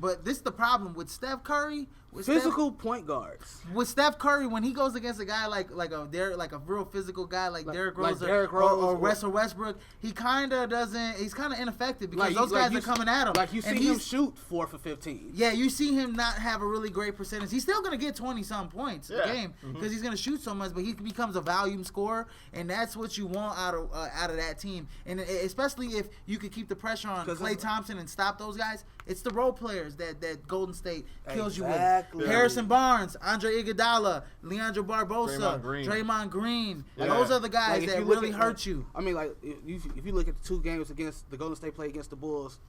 but this is the problem with Steph Curry. Physical point guards. With Steph Curry, when he goes against a guy like a real physical guy like Derrick Rose or Russell Westbrook, he kind of doesn't. He's kind of ineffective because those guys are coming at him. Like you see him shoot 4 for 15. Yeah, you see him not have a really great percentage. He's still gonna get 20-some points a game because he's gonna shoot so much, but he becomes a volume scorer, and that's what you want out of that team. And especially if you could keep the pressure on Klay Thompson and stop those guys. It's the role players that Golden State kills you with. Yeah. Harrison Barnes, Andre Iguodala, Leandro Barbosa, Draymond Green. Yeah. Those are the guys that really hurt you. I mean, like if you look at the 2 games against the Golden State play against the Bulls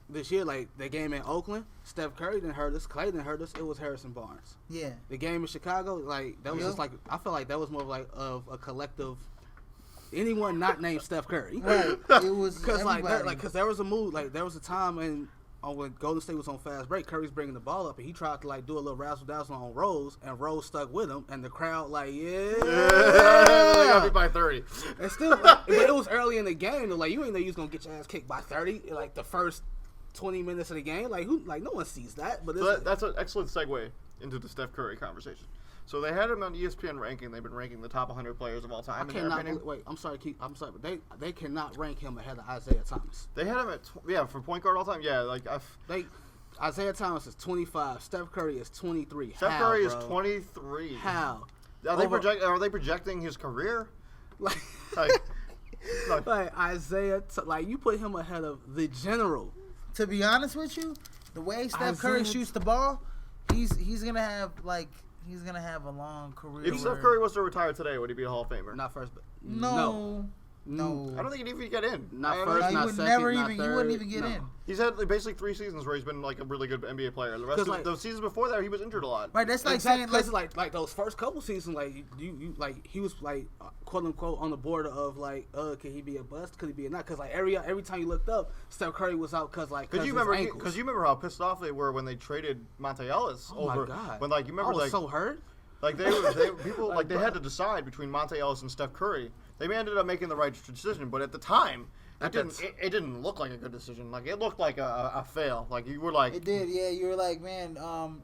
this year, like the game in Oakland, Steph Curry didn't hurt us, Klay didn't hurt us. It was Harrison Barnes. Yeah. The game in Chicago, like that was just like I feel like that was more of a collective. Anyone not named Steph Curry, right? It was because there was a move, like there was a time when Golden State was on fast break, Curry's bringing the ball up, and he tried to do a little razzle-dazzle on Rose, and Rose stuck with him, and the crowd they got beat by 30. And still, but it was early in the game. Like you ain't know you was gonna get your ass kicked by 30, like the first 20 minutes of the game. Like no one sees that. But that's an excellent segue into the Steph Curry conversation. So they had him on ESPN ranking. They've been ranking the top 100 players of all time. I'm sorry, but they cannot rank him ahead of Isaiah Thomas. They had him at for point guard all time. Yeah, Isaiah Thomas is 25. Steph Curry is 23. Steph Curry is 23. How? Are they projecting his career? Like Isaiah, you put him ahead of the general. To be honest with you, the way Steph Curry shoots the ball, he's gonna have a long career. If Steph Curry was to retire today, would he be a Hall of Famer? Not first, but no. I don't think he'd even get in. Not first, not second, not third. You wouldn't even get in. He's had basically 3 seasons where he's been like a really good NBA player. The rest of those seasons before that, he was injured a lot. Right, that's like saying like those first couple seasons, you he was quote unquote on the border of could he be a bust? Could he be a not? Because every time you looked up, Steph Curry was out because you remember how pissed off they were when they traded Monte Ellis over. My God. When you remember I was so hurt. They had to decide between Monte Ellis and Steph Curry. They ended up making the right decision, but at the time, It didn't look like a good decision. Like it looked like a fail. Like you were like it did. Yeah, you were like, man,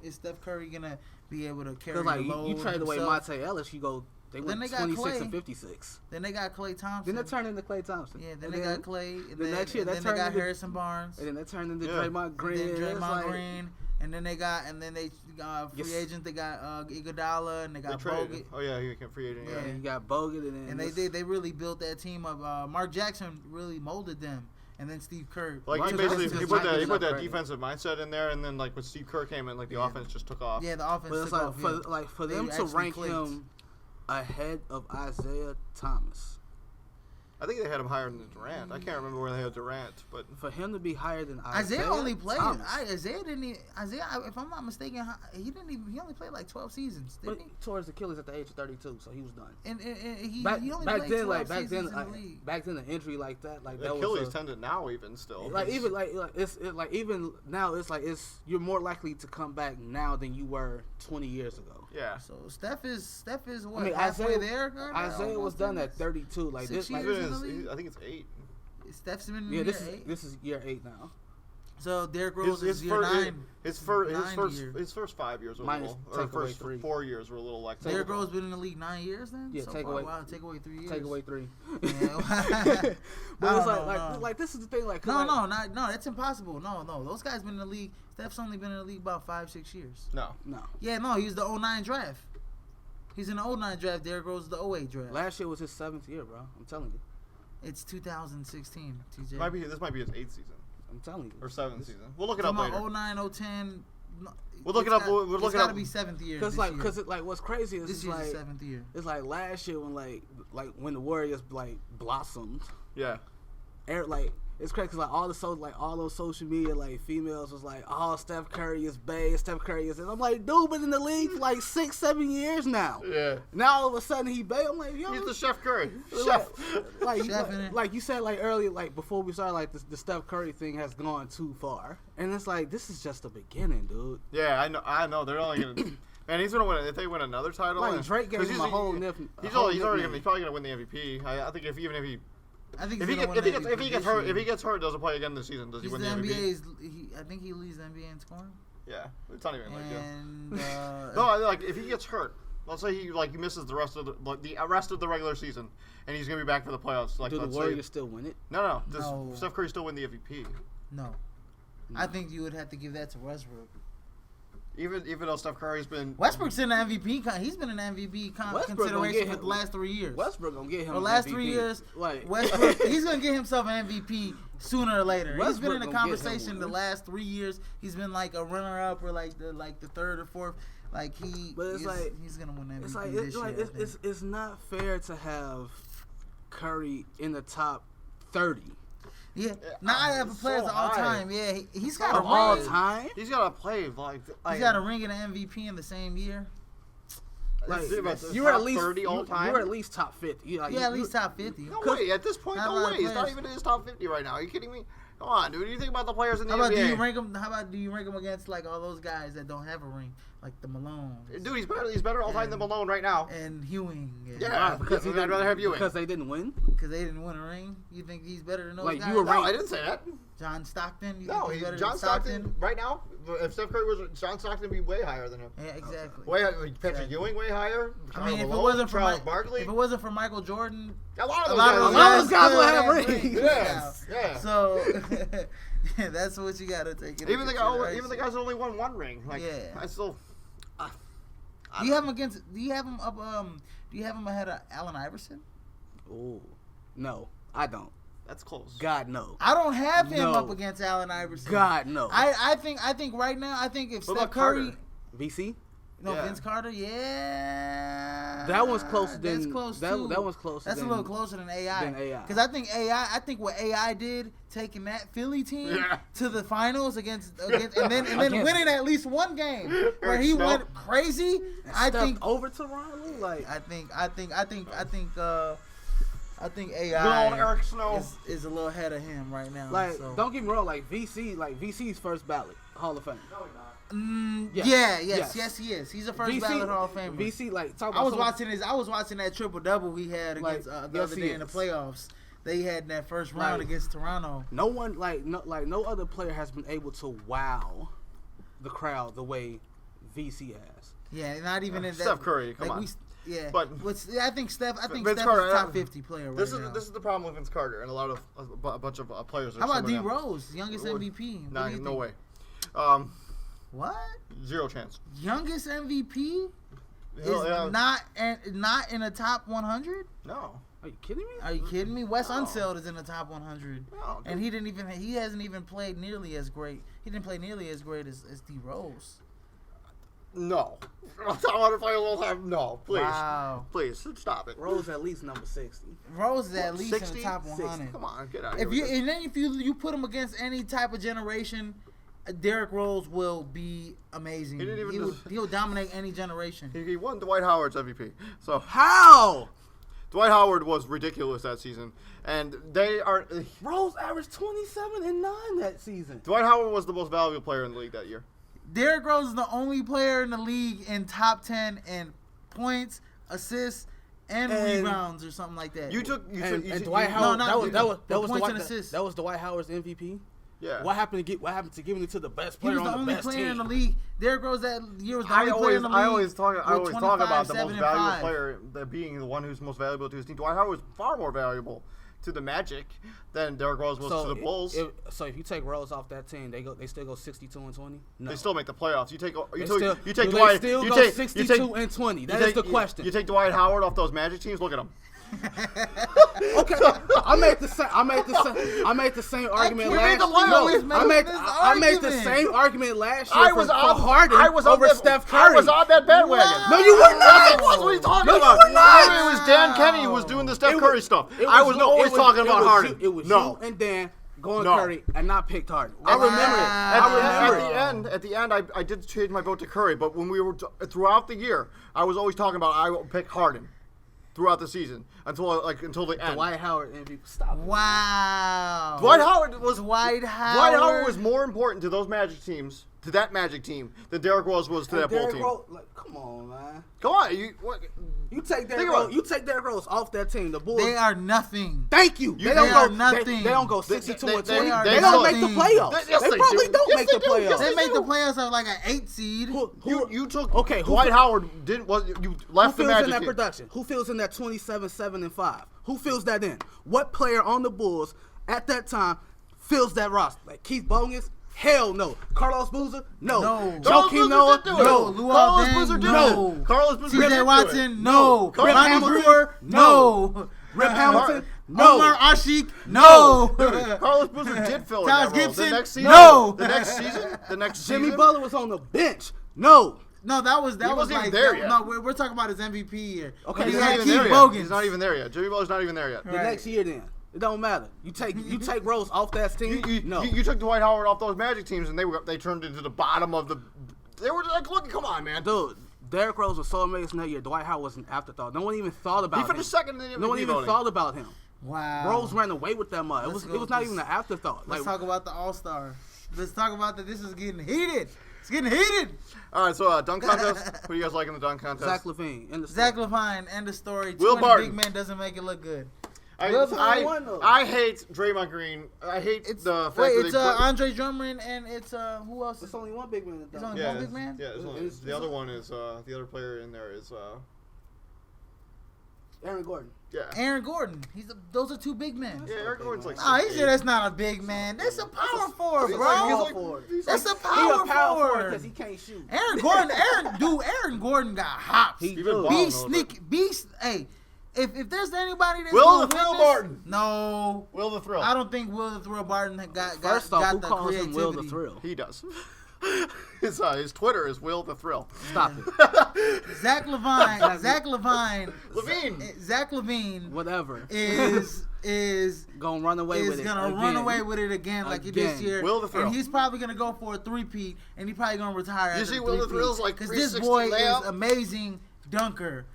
is Steph Curry gonna be able to carry the load? You trade away Monte Ellis, you go. They went 26 and 56. Then they got Klay Thompson. Then they turned into Klay Thompson. Yeah, then they got Klay. The next year, then they got Harrison Barnes. And then they turned into Draymond Green. Green. And then they free agent. They got Iguodala, and they got Bogut. Oh yeah, he became free agent. Yeah, you got Bogut, and then they really built that team up. Mark Jackson really molded them. And then Steve Kerr. Like he put that defensive mindset in there, and then like when Steve Kerr came in, like the offense just took off. Yeah, the offense took off. For them to rank him ahead of Isaiah Thomas. I think they had him higher than Durant. I can't remember where they had Durant, but for him to be higher than Isaiah only played. Thomas. Isaiah, if I'm not mistaken, he only played like 12 seasons. Didn't he? Towards Achilles at the age of 32, so he was done. And he only played 12 seasons in the league. Back then, the injury like that, like the that Achilles was tendon now even still. Like even even now, it's you're more likely to come back now than you were 20 years ago. Yeah. So Steph is what? I mean, halfway there. Isaiah was done at 32. Like this, I think it's 8. Steph's been in year 8. This is year 8 now. So Derrick Rose is year 9. His first 5 years were a little, or first 4 years were a little like. Derrick Rose been in the league 9 years then. Yeah, take away 3 years. Take away 3. Yeah. But it's like this is the thing. Like no, that's impossible. No, those guys been in the league. Steph's only been in the league about 5-6 years. No. Yeah, no, he was the 09 draft. He's in the 09 draft. Derrick Rose is the 08 draft. Last year was his 7th year, bro. I'm telling you. It's 2016, TJ. This might be his 8th season. I'm telling you. Or 7th season. We'll look it up later. 09, 010. We'll look it up. We'll look it up. It's got to be 7th year. Because what's crazy is this year's 7th year. It's like last year when like when the Warriors like blossomed. Yeah. It's crazy because all those social media like females was like, oh, Steph Curry is bae, Steph Curry is, and I'm like, dude, been in the league for like 6-7 years now. Yeah. Now all of a sudden he bae. I'm like, yo, he's the Chef Curry. Like you said like earlier, like before we started, like the Steph Curry thing has gone too far, and it's like this is just the beginning, dude. Yeah, I know. They're only gonna. Man, he's gonna win. If they win another title, like Drake gave him a whole nip. He's probably gonna win the MVP. I think if he gets hurt, doesn't play again this season, does he win the MVP? I think he leads the NBA in scoring. Yeah, it's not even no, like if he gets hurt, let's say he misses the rest of the regular season, and he's gonna be back for the playoffs. Like, do the Warriors still win it? No. Does Steph Curry still win the MVP? No. I think you would have to give that to Westbrook. Even though Steph Curry's been Westbrook's in the MVP, he's been in the MVP consideration for the last 3 years. Westbrook gonna get him the last MVP. 3 years. Like Westbrook, he's gonna get himself an MVP sooner or later. He's been in the conversation the last 3 years. He's been like a runner-up or like the third or fourth. Like he's gonna win MVP this year. It's not fair to have Curry in the top 30. Yeah, not have players of all time. Yeah, he's got a ring. All time. He's got to play he's got a ring and an MVP in the same year. Like you're at least 30 all time. You're at least top 50. At least top 50. No way. At this point, no way. He's not even in his top 50 right now. Are you kidding me? Come on, dude. You think about the players in the NBA. Do you rank him against like all those guys that don't have a ring, like the Malone? Dude, he's better all time than Malone right now. And Ewing. Yeah, because I'd rather have Ewing. Because they didn't win. Because they didn't win a ring. You think he's better than those guys? No, I didn't say that. John Stockton. John Stockton right now. If Steph Curry was John Stockton, would be way higher than him. Yeah, exactly. Patrick Ewing way higher. I mean, Malone, if it wasn't for Michael Jordan, a lot of those guys would have rings. Yeah. So that's what you gotta take. Even the guys that only won one ring. Like, I still. Do you have him ahead of Allen Iverson? Oh, no, I don't. That's close. God, no. I don't have him up against Allen Iverson. God, no. I think right now, if Steph Curry, VC. No, Vince Carter, yeah. That one's closer than. That's close that one's closer. That's a little closer than AI. Because I think what AI did, taking that Philly team to the finals against and then winning at least one game where he went crazy. I think over to Ron. Like I think AI is a little ahead of him right now. Like, don't get me wrong. Like VC's first ballot Hall of Fame. No, he's not. Yes, he is. He's a first ballot Hall of Famer. VC, like, I was watching that triple double he had against the other day in the playoffs. they had in that first round against Toronto. No other player has been able to wow the crowd the way VC has. Yeah, not even in that. Steph Curry, come on. But I think Steph is a top 50 player right now. This is the problem with Vince Carter and a bunch of players. How about D Rose, youngest MVP? No way. What? Zero chance. Youngest MVP is not in the top 100? No. Are you kidding me? Are you kidding me? Wes Unseld is in the top 100, no, and he hasn't even played nearly as great. He didn't play nearly as great as D Rose. No. I want to play all the time. No, please. Wow. Please, stop it. Rose at least number 60. Rose is at least 60? in the top 100. 60? Come on, get out of here. And then if you put him against any type of generation, Derrick Rose will be amazing. He'll dominate any generation. He won Dwight Howard's MVP. So how? Dwight Howard was ridiculous that season, and they are. Rose averaged 27 and 9 that season. Dwight Howard was the most valuable player in the league that year. Derrick Rose is the only player in the league in top 10 in points, assists, and rebounds or something like that. You took Dwight Howard. That was Dwight Howard's MVP. Yeah. What happened to giving it to the best player on the best team? He was the only player in the league. Derrick Rose that year was the only player in the league. I always talk about the most valuable player being the one who's most valuable to his team. Dwight Howard was far more valuable to the Magic than Derrick Rose was to the Bulls. So if you take Rose off that team, they still go 62-20. No. They still make the playoffs. You take Dwight. They still go 62-20. That is the question. You take Dwight Howard off those Magic teams. Look at him. Okay, I made the same argument last year. I made the same argument last year for Harden over Steph Curry. I was on that bandwagon. No, you were not. What are you talking about? You were not. It was Dan Kenny who was doing the Steph Curry stuff. I was always talking about Harden. It was you and Dan going Curry and not picked Harden. I remember it. At the end, I did change my vote to Curry, but when we were throughout the year, I was always talking about I will pick Harden throughout the season until the end. Dwight Howard MVP. Stop. Wow. Dwight Howard was more important to those Magic teams, to that Magic team, than Derrick Rose was to that Bull team. Come on, man. Come on, you take Derrick Rose off that team. The Bulls. They are nothing. Thank you. They are nothing. They don't go 62-20. They don't make the playoffs. They probably don't make the playoffs. They make the playoffs of like an 8 seed. You took Dwight Howard you left the Magic. Who fills in that production? Who fills in that 27-7-5? Who fills that in? What player on the Bulls at that time fills that roster? Like Keith Bogus? Hell no. Carlos Boozer? No. Joakim Noah? No. Carlos Boozer? No. Carlos Boozer? TJ Watson? No. Rip Hamilton? No. Rip Hamilton? No. Omar Ashik? No. Carlos Boozer did fill in Taj that role. Gibson? The next season? No. The next season? Jimmy Butler was on the bench. No. No, that was wasn't like even there yet. No, we're talking about his MVP year. Okay, he he's had not Keith even there Bogans. yet. He's not even there yet. Jimmy Butler's not even there yet. The next year then. It don't matter. You take Rose off that team. You took Dwight Howard off those Magic teams, and they turned into the bottom of the. They were like, look, come on, man, dude. Derrick Rose was so amazing that year. Dwight Howard was an afterthought. No one even thought about him. He finished second in the MVP No one even thought about him. Wow. Rose ran away with that mud. It was not even an afterthought. Let's talk about the All-Star. Let's talk about that. This is getting heated. It's getting heated. All right, so dunk contest. Who do you guys like in the dunk contest? Zach LaVine. Zach LaVine. End of story. Will Barton. Big man doesn't make it look good. I hate Draymond Green. I hate the fact that it's Andre Drummond and it's who else? It's only one big man. It's only one big man. Yeah, the other one is the other player in there is Aaron Gordon. Yeah. Aaron Gordon. Those are two big men. Yeah, Aaron Gordon's like. He said that's not a big man. That's a power forward, bro. That's a power forward because he can't shoot. Aaron Gordon got hops. Beast. Hey. If there's anybody that's Will the Thrill Barton? No. Will the Thrill? I don't think Will the Thrill Barton got First off, who the calls creativity. him Will the Thrill? He does. His Twitter is Will the Thrill. Stop it. Zach LaVine. Whatever. Is gonna run away with it. Run away with it again like he did this year. Will the Thrill. And he's probably gonna go for a three-peat, and he's probably gonna retire. You see, Will the Thrill's like because this boy layup. is amazing dunker.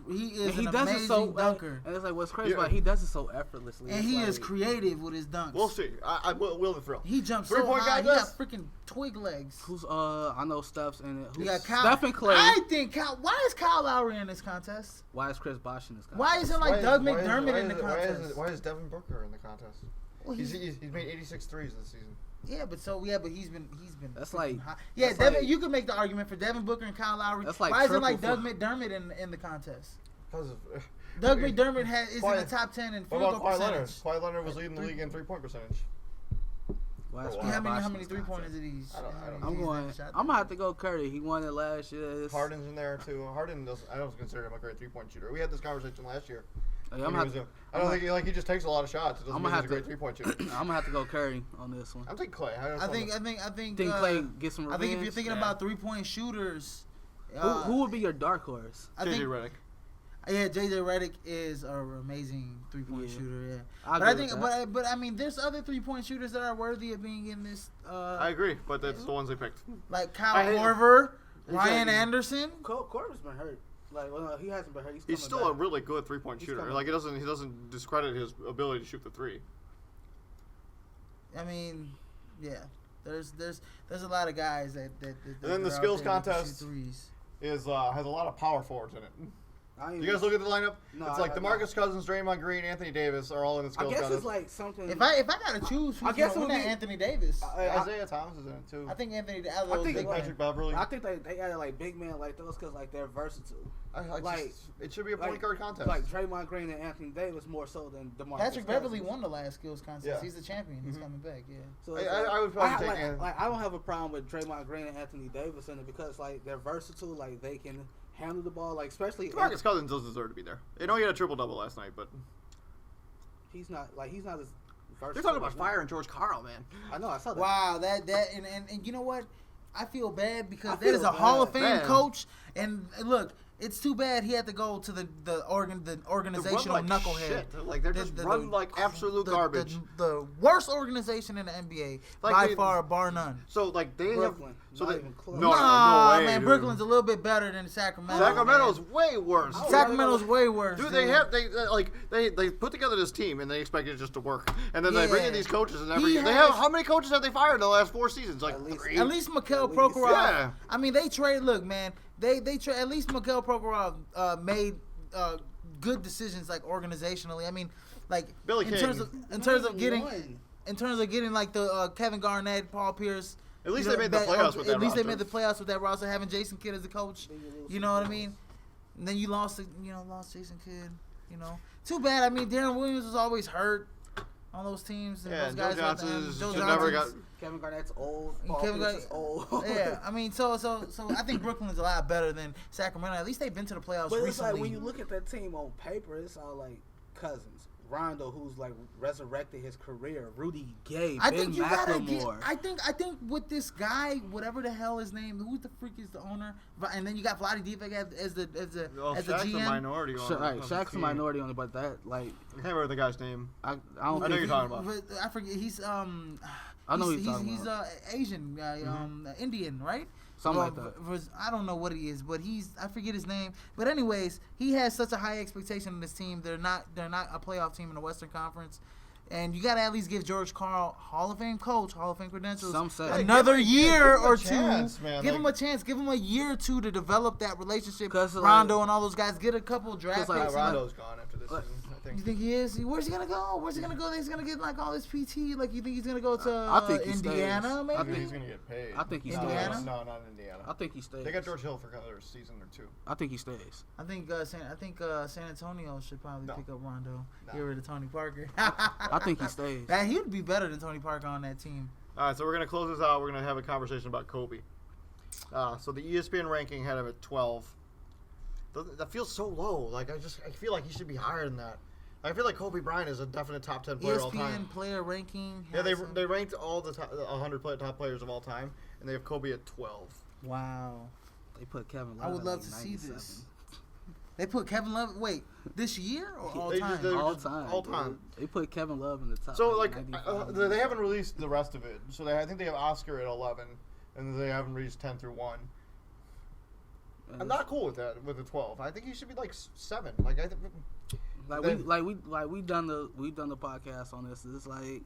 He is an amazing dunker. And it's like, what's crazy about it, he does it so effortlessly. And he is creative with his dunks. We'll see. I will the thrill. He jumps so high. He got freaking twig legs. Who's I know Steph's in it. You got Kyle. Steph and Clay. I think why is Kyle Lowry in this contest? Why is Chris Bosh in this contest? Why isn't Doug McDermott in the contest? Why is Devin Booker in the contest? Well, he's made 86 threes this season. Yeah, but he's been. That's like high. Yeah, that's Devin. like, you can make the argument for Devin Booker and Kyle Lowry. That's like why isn't Doug McDermott in the contest? Because of Doug McDermott is in the top 10 in field goal percentage. Kawhi Leonard was leading the league in 3-point percentage. How many 3-pointers did he? I'm gonna have to go Curry. He won it last year. Harden's in there too. Harden I don't consider him a great 3-point shooter. We had this conversation last year. I don't think he just takes a lot of shots. It doesn't mean he's a great 3-point shooter. I'm gonna have to go Curry on this one. I'm taking Clay. I think Clay gets some revenge. I think if you're thinking about 3-point shooters, who would be your dark horse? JJ Redick. Yeah, JJ Redick is an amazing 3-point shooter. Yeah, but I mean, there's other 3-point shooters that are worthy of being in this. I agree, but that's the ones they picked. Like Kyle Korver, Ryan Anderson. Korver's been hurt. Like, well, he hasn't been hurt. He's still back. A really good 3-point shooter. Like, he doesn't discredit his ability to shoot the 3. I mean, yeah, there's a lot of guys that and then the skills contest has a lot of power forwards in it. You guys look at the lineup? No, it's like DeMarcus Cousins, Draymond Green, Anthony Davis are all in the skills contest. I guess it's like something. If I gotta choose, who's gonna win Anthony Davis? Isaiah Thomas is in it too. I think Patrick Beverly. I think they added like big men like those because like they're versatile. It should be a point guard contest. Like Draymond Green and Anthony Davis more so than DeMarcus. Patrick Beverly won the last skills contest. Yeah. He's the champion. He's coming back. Yeah. So I would probably take. I don't have a problem with Draymond Green and Anthony Davis in it because like they're versatile. Like they can handle the ball, like especially. DeMarcus Cousins does deserve to be there. I know he had a triple-double last night, but he's not as versatile. They're talking about firing George Karl, man. I know. I saw that. Wow, and you know what? I feel bad because that is a Hall of Fame coach, and look. It's too bad he had to go to the organizational knucklehead. Shit. Like they're just run like absolute garbage. The worst organization in the NBA by far, bar none. So like they Brooklyn. So they no way, man. Dude. Brooklyn's a little bit better than Sacramento. Sacramento's way worse. Sacramento's way worse. Dude, they put together this team and they expect it just to work, and then they bring in these coaches and every year. How many coaches have they fired in the last 4 seasons? Like at least Mikhail Prokhorov. Yeah. I mean, they trade. Look, man. They at least Mikhail Prokhorov made good decisions like organizationally. I mean, like in terms of getting like the Kevin Garnett, Paul Pierce. At least they made the playoffs with that roster. At least they made the playoffs with that roster, having Jason Kidd as a coach. You know what I mean? And then you lost Jason Kidd. You know, too bad. I mean, Darren Williams was always hurt on those teams. And those guys Joe Johnson never got. Kevin Garnett's old. Kevin Garnett's old. Yeah, I mean, so I think Brooklyn's a lot better than Sacramento. At least they've been to the playoffs recently. But it's like when you look at that team on paper, it's all like Cousins, Rondo, who's like resurrected his career, Rudy Gay, Ben McLemore. I think with this guy, whatever the hell his name, who the freak is the owner, and then you got Vlade Divac as the Shaq's GM. A minority owner. Right, Shaq's a minority owner, but that like I can't remember the guy's name. I know you're talking about. But I forget. He's I know he's Asian guy, Indian, right? Something like that. I don't know what he is, but I forget his name. But anyways, he has such a high expectation in this team. They're not a playoff team in the Western Conference. And you got to at least give George Karl, Hall of Fame coach, Hall of Fame credentials, another year or two. Give him a chance. Give him a year or two to develop that relationship. Rondo and all those guys. Get a couple draft picks. Rondo's gone after this season. You think he is? Where's he gonna go? He's gonna get like all this PT. Like you think he's gonna go to Indiana? Maybe. I think he's gonna get paid. I think he stays. Indiana? No, not Indiana. I think he stays. They got George Hill for another season or 2. I think he stays. I think San Antonio should probably pick up Rondo. Get rid of Tony Parker. I think he stays. He would be better than Tony Parker on that team. All right, so we're gonna close this out. We're gonna have a conversation about Kobe. So the ESPN ranking had him at 12. That feels so low. Like I feel like he should be higher than that. I feel like Kobe Bryant is a definite top 10 player all time. ESPN player ranking. Yeah, they ranked all the 100 top players of all time, and they have Kobe at 12. Wow. They put Kevin Love. I would love to see this. They put Kevin Love. Wait, this year or all time? All time. All time. They put Kevin Love in the top. So they haven't released the rest of it. So I think they have Oscar at 11, and they haven't released 10 through 1. I'm not cool with that with the 12. I think he should be like 7. Like I think. We done the podcast on this. It's like,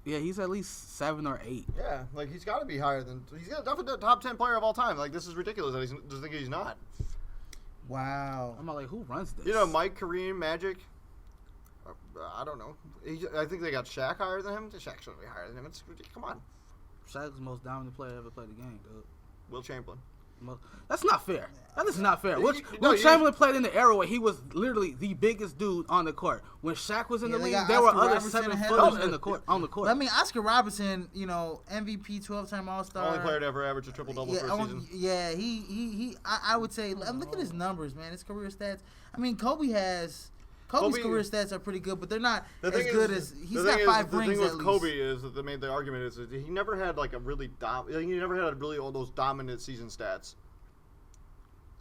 yeah, he's at least 7 or 8. Yeah, like he's got to be higher than. He's definitely the top 10 player of all time. Like this is ridiculous. I just think he's not. Wow. I'm like, who runs this? You know, Mike, Kareem, Magic. I don't know. I think they got Shaq higher than him. Shaq shouldn't be higher than him. It's ridiculous. Come on. Shaq's the most dominant player ever played the game, dude. Will Chamberlain. That's not fair. That is not fair. Will Chamberlain played in the era where he was literally the biggest dude on the court. When Shaq was in the league, there were other 7-footers in the court on the court. I mean, Oscar Robertson, you know, MVP, 12-time All-Star. Only player to ever average a triple-double for a season. Yeah, I would say, look at his numbers, man. His career stats. I mean, Kobe's career stats are pretty good, but they're not as good as he's got 5 rings. The thing with Kobe is that they made the argument is that he never had like all those dominant season stats.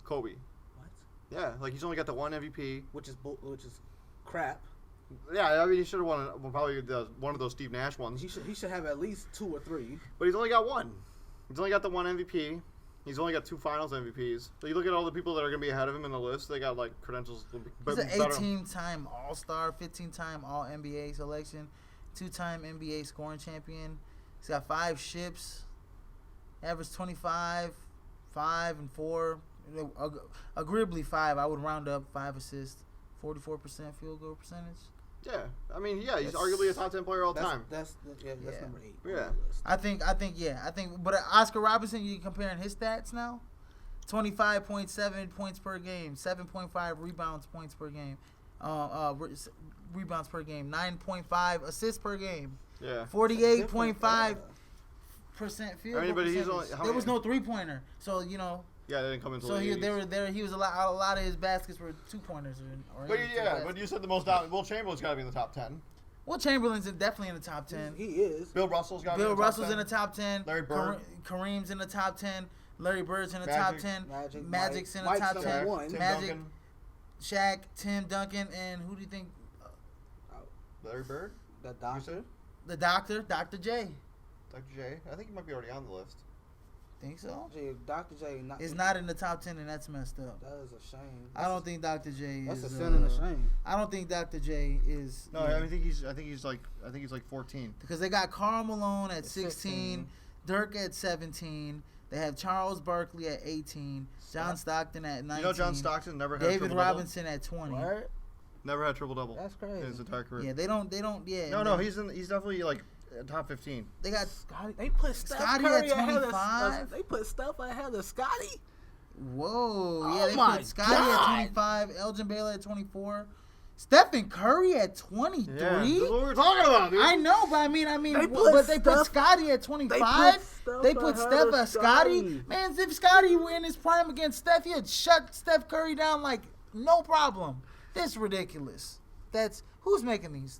Kobe. What? Yeah, like he's only got the 1 MVP, which is crap. Yeah, I mean he should have won probably one of those Steve Nash ones. He should have at least 2 or 3. But he's only got 1. He's only got the 1 MVP. He's only got 2 Finals MVPs. So you look at all the people that are going to be ahead of him in the list. They got like credentials. He's an 18-time All-Star, 15-time All-NBA selection, 2-time NBA scoring champion. He's got 5 ships. Average 25, 5 and 4. Agreeably 5. I would round up 5 assists, 44% field goal percentage. Yeah, I mean, yeah, he's arguably a top 10 player all time. That's number 8. Yeah, I think, but Oscar Robertson, you comparing his stats now, 25.7 points per game, 7.5 rebounds points per game, rebounds per game, 9.5 assists per game. Yeah, 48.5% field goal percentage. There was no 3-pointer, so you know. Yeah, they didn't come into the league. So they were there. He was a lot of his baskets were 2-pointers. But you said the most dominant. Will Chamberlain's got to be in the top 10. Will Chamberlain's definitely in the top 10. He is. Bill Russell's got to be in the top 10. Bill Russell's in the top 10. Larry Bird. Kareem's in the top 10. Larry Bird's in the top 10. Magic's in the top 10. Magic, Shaq, Tim Duncan, and who do you think? Larry Bird? The doctor? The doctor, Dr. J. Dr. J. I think he might be already on the list. Think so? Dr. J is not in the top 10, and that's messed up. That is a shame. I don't think Dr. J is. That's a sin and a shame. I don't think Dr. J is. No, I think he's like 14. Because they got Karl Malone at 16, Dirk at 17. They have Charles Barkley at 18, John Stockton at 19. You know, John Stockton never had David Robinson at 20. What? Never had triple-double. That's crazy. In his entire career. Yeah, they don't. Yeah. No, he's definitely like top 15. They got Scotty. They put Scotty at 25. They put Steph ahead of Scotty. Whoa! Yeah, they put Scotty at 25. Elgin Baylor at 24. Stephen Curry at 23. Yeah, that's what we're talking about, dude. I know, but I mean, they put Scotty at 25. They put Steph at Scotty. Man, if Scotty were in his prime against Steph, he'd shut Steph Curry down like no problem. That's ridiculous. Who's making these?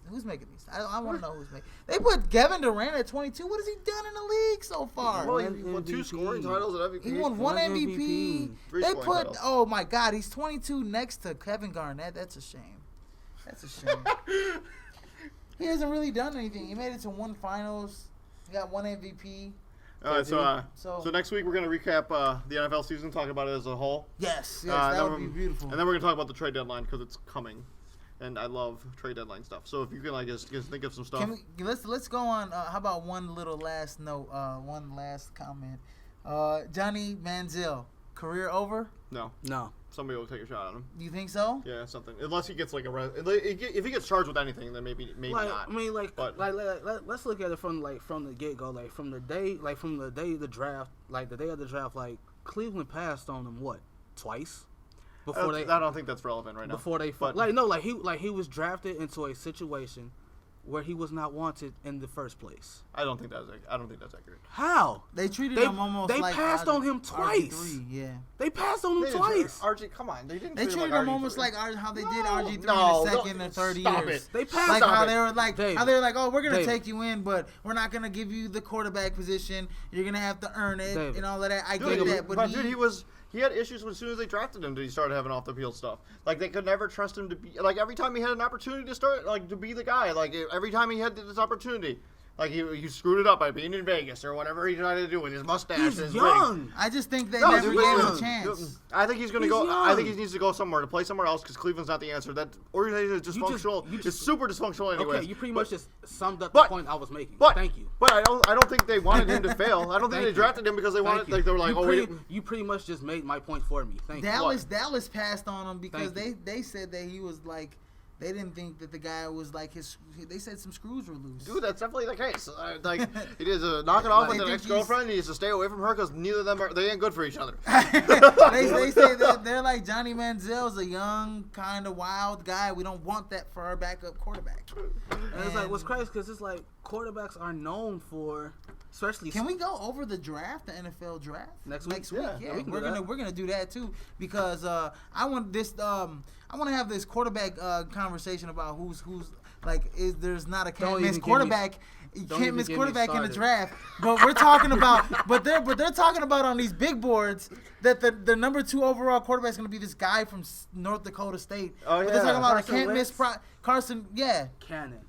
I want to know who's making. They put Kevin Durant at 22. What has he done in the league so far? Well, he won 2 scoring titles at MVP. He won 1 MVP. They put titles. Oh my God, he's 22 next to Kevin Garnett. That's a shame. He hasn't really done anything. He made it to 1 finals. He got 1 MVP. All right, so next week we're going to recap the NFL season, talk about it as a whole. Yes, that would be beautiful. And then we're going to talk about the trade deadline because it's coming. And I love trade deadline stuff. So if you can, just think of some stuff. Let's go on. How about one little last note? One last comment. Johnny Manziel, career over? No. Somebody will take a shot on him. You think so? Yeah, something. Unless he gets if he gets charged with anything, then maybe not. I mean, let's look at it from the get go, from the day of the draft, the day of the draft, Cleveland passed on him twice. I don't think that's relevant right now. He was drafted into a situation where he was not wanted in the first place. I don't think that's accurate. How? They treated him almost like they passed on him twice. RG3, yeah. They passed on him twice. RG, come on. They treated him almost like how they did RG3 in the second and third years. It. They passed like how they were like, oh, we're gonna David. take you in, but we're not gonna give you the quarterback position. You're gonna have to earn it and all of that. I get that, but he had issues as soon as they drafted him. Did he started having off the field stuff? They could never trust him to be every time he had an opportunity to start to be the guy. Every time he had this opportunity, Like he screwed it up by being in Vegas or whatever he tried to do with his mustache. He's his young. ring. I just think they never gave him a chance. I think he's going to go. Young. I think he needs to go somewhere to play somewhere else because Cleveland's not the answer. That organization is dysfunctional. It's super dysfunctional anyway. Okay, you pretty much just summed up the point I was making. Thank you. But I don't think they wanted him to fail. I don't think they drafted him because they wanted. Like they were like, you pretty much just made my point for me. Thank you. Dallas passed on him because they said that he was like. They didn't think that the guy was like his. They said some screws were loose. Dude, that's definitely the case. Like he needs to knock it off with an ex-girlfriend. He needs to stay away from her because neither of them they ain't good for each other. they say that they're like Johnny Manziel's a young, kind of wild guy. We don't want that for our backup quarterback. And it's like what's crazy because it's like quarterbacks are known for. Especially can we go over the draft, the NFL draft next week? Yeah, we're gonna do that too because I want to have this quarterback conversation about who's like there's not a can't miss quarterback. You can't miss quarterback in the draft, but we're talking about but they're talking about on these big boards that the number 2 overall quarterback is going to be this guy from North Dakota State. Oh yeah, but they're talking about Carson a can't Wentz? miss Carson. Yeah, Cannon.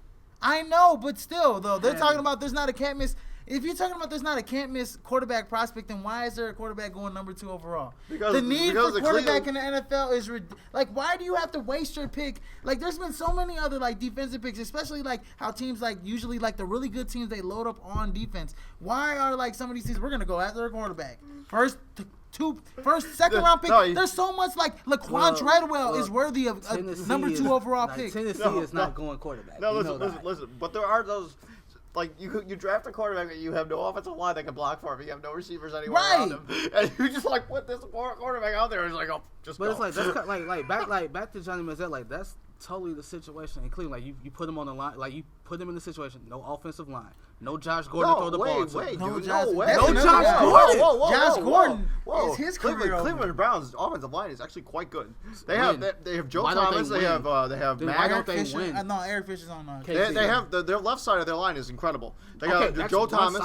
I know, but still though they're talking about there's not a can't miss. If you're talking about there's not a can't miss quarterback prospect, then why is there a quarterback going number 2 overall? Because the need for quarterback in the NFL is like, why do you have to waste your pick? Like, there's been so many other like defensive picks, especially like how teams like usually like the really good teams they load up on defense. Why are like some of these teams we're gonna go after a quarterback second round pick? There's so much like Laquan Treadwell is worthy of a number 2 overall pick. Tennessee is not going quarterback. No, listen. But there are those. Like, you draft a quarterback that you have no offensive line that can block for him. You have no receivers anywhere around him. And you just, like, put this quarterback out there and it's like, oh, just but go. It's like, that's back to Johnny Manziel. Like, that's totally the situation in Cleveland. Like, you put him on the line. Like, you put him in the situation. No offensive line. No Josh Gordon throw the ball to. No Josh Gordon. Josh Gordon is his career. Cleveland Browns' offensive line is actually quite good. They have Joe Thomas. They have Matt. Why don't they win? No, Eric Fisher's on. They have their left side of their line is incredible. They got Joe Thomas.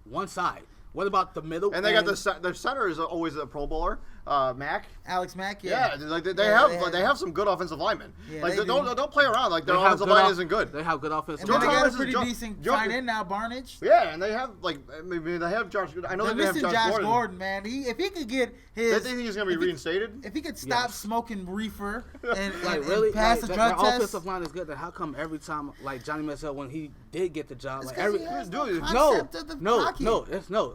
One side. What about the middle? And they got their center is always a Pro Bowler, Alex Mack. Yeah, like they have some good offensive linemen. Yeah, like don't play around. Like their offensive line isn't good. They have good offensive. And then they got a pretty decent tight end now, Barnage. Yeah, and they have they have Josh. I know they have Josh Gordon, man. If he could get his, they think he's gonna be reinstated. If he could stop smoking reefer and really pass the drug test. Their offensive line is good. Then how come every time like Johnny Manziel when he did get the job, like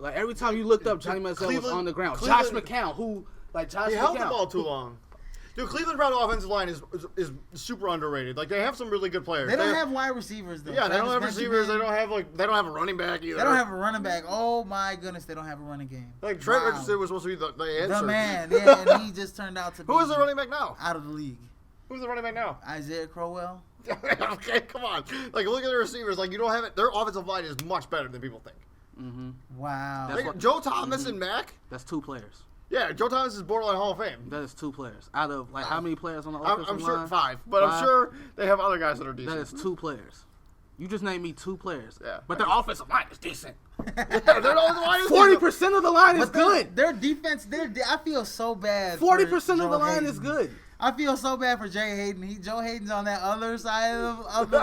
like every time you looked up, Johnny Manziel was on the ground. Josh McCown, he held the ball too long. Dude, Cleveland Brown offensive line is super underrated. Like they have some really good players. They don't have wide receivers though. Yeah, they don't have receivers. They don't have a running back either. They don't have a running back. Oh my goodness, they don't have a running game. Like Trent Richardson was supposed to be the answer. The man, yeah, and he just turned out to be. Who is the running back now? Out of the league. Who's the running back now? Isaiah Crowell. Okay, come on. Like look at the receivers. Like you don't have it. Their offensive line is much better than people think. Mm-hmm. Wow. Joe Thomas and Mack. That's 2 players. Yeah, Joe Thomas is borderline Hall of Fame. That is 2 players. Out of how many players on the offensive line? I'm sure 5, but I'm sure they have other guys that are decent. That is 2 players. You just named me 2 players. Yeah. But their offensive line is decent. Their offensive line is 40% of the line is good. Their defense, I feel so bad. 40% of the line is good. I feel so bad for Jay Hayden. Joe Hayden's on that other side of the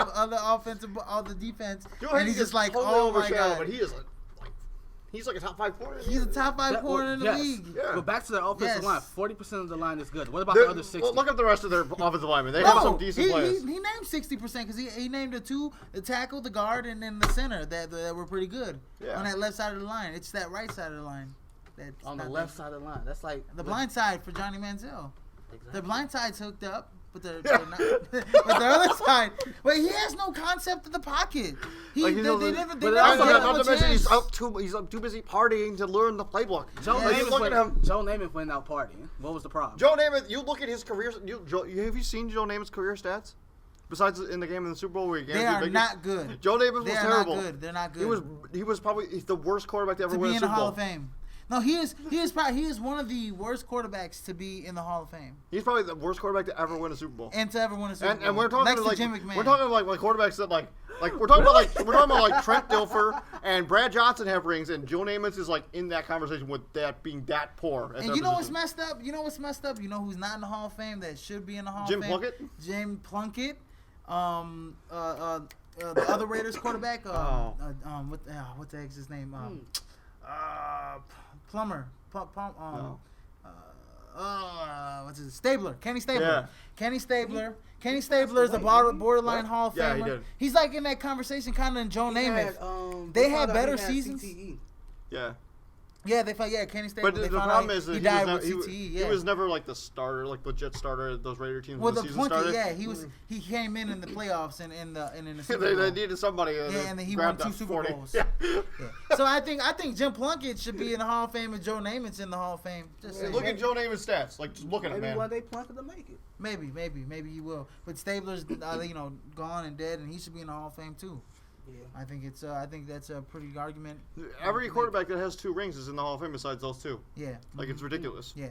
other defense, and he's just like, oh my god. But he's like a top 5 corner. He's a top 5 corner in the league. Yeah. But back to their offensive line, 40% of the line is good. What about the other 60? Well, look at the rest of their offensive linemen. They have some decent players. He named 60% because he named the tackle, the guard, and then the center that were pretty good on that left side of the line. It's that right side of the line. On the left side of the line. That's like the blind side for Johnny Manziel. Exactly. The blind side's hooked up. But they're not. But the other side, but he has no concept of the pocket. They never gave him a chance. He's too busy partying to learn the playbook. Joe Namath went out partying. What was the problem? Joe Namath, you look at his career. Have you seen Joe Namath's career stats? Besides in the game in the Super Bowl where he they are not good. Joe Namath was terrible. They're not good. He was probably the worst quarterback to ever win a Super Bowl. To be in the Hall of Fame. No, he is one of the worst quarterbacks to be in the Hall of Fame. He's probably the worst quarterback to ever win a Super Bowl. And to ever win a Super Bowl. And we're talking next to Jim McMahon. We're talking like quarterbacks that like we're talking about Trent Dilfer and Brad Johnson have rings, and Joe Namath is like in that conversation with that being that poor. And you know what's messed up? You know who's not in the Hall of Fame that should be in the Hall of Fame? Jim Plunkett. the other Raiders quarterback. What the heck's his name? Plummer. What's his Stabler? Kenny Stabler. Yeah. Kenny Stabler. Kenny Stabler is a borderline Hall of Famer. Yeah, he did. He's like in that conversation, kind of in Joe Namath. They had better seasons. CTE. Yeah. Yeah, they found Kenny Stabler. But the problem is that he died with CTE. He was never like the starter, like legit starter of those Raider teams. Well, when the season started. Yeah, he came in the playoffs and in the Super Bowl. They needed somebody. And then he won 2 Super Bowls. Yeah. So I think Jim Plunkett should be in the Hall of Fame and Joe Namath's in the Hall of Fame. Look at Joe Namath's stats. Like, just look at it, man. Maybe one day Plunkett will make it. Maybe he will. But Stabler's gone and dead, and he should be in the Hall of Fame too. Yeah, I think that's a pretty good argument. Every quarterback that has 2 rings is in the Hall of Fame besides those 2. Yeah, like it's ridiculous. Yeah.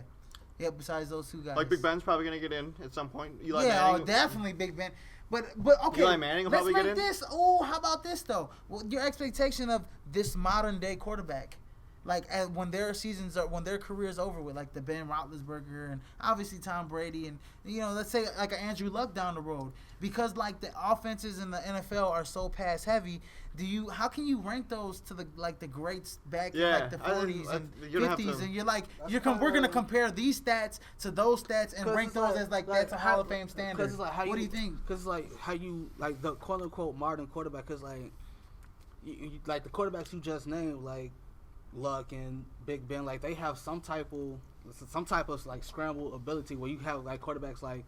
Besides those 2 guys, like Big Ben's probably gonna get in at some point. Eli Manning, definitely Big Ben. But okay, Eli Manning will probably get in. This. Oh, how about this though? Well, your expectation of this modern day quarterback. Like when their career's over with, like the Ben Roethlisberger and obviously Tom Brady and let's say like an Andrew Luck down the road, because like the offenses in the NFL are so pass heavy. How can you rank those to the greats back in like the 40s and 50s? And you're like we're gonna compare these stats to those stats and rank those as that's a Hall of Fame standard. It's like what do you think? Because like how you like the quote unquote modern quarterback, because like you like the quarterbacks you just named, like Luck and Big Ben, like they have some type of like scramble ability where you have like quarterbacks like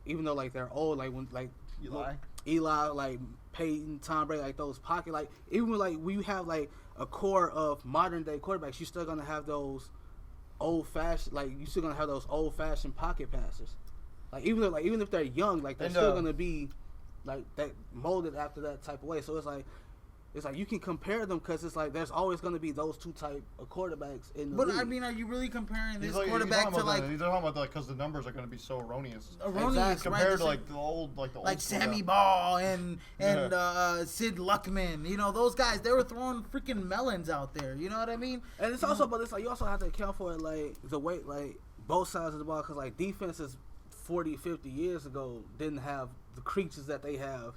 even though like they're old, like when like Eli, like Peyton, Tom Brady, like those pocket, like even when you have like a core of modern day quarterbacks, you're still gonna have those old fashioned pocket passers. Like even if they're young, like they're still gonna be like that molded after that type of way. So it's like you can compare them because it's like there's always going to be those 2 type of quarterbacks in the league. But I mean, are you really comparing this quarterback to like? He's talking about because the numbers are going to be so erroneous. Compared to like the old Sammy Ball and Sid Luckman. Those guys, they were throwing freaking melons out there. You know what I mean? And it's also, but it's like you also have to account for like the way like both sides of the ball, because like defenses 40, 50 years ago didn't have the creatures that they have.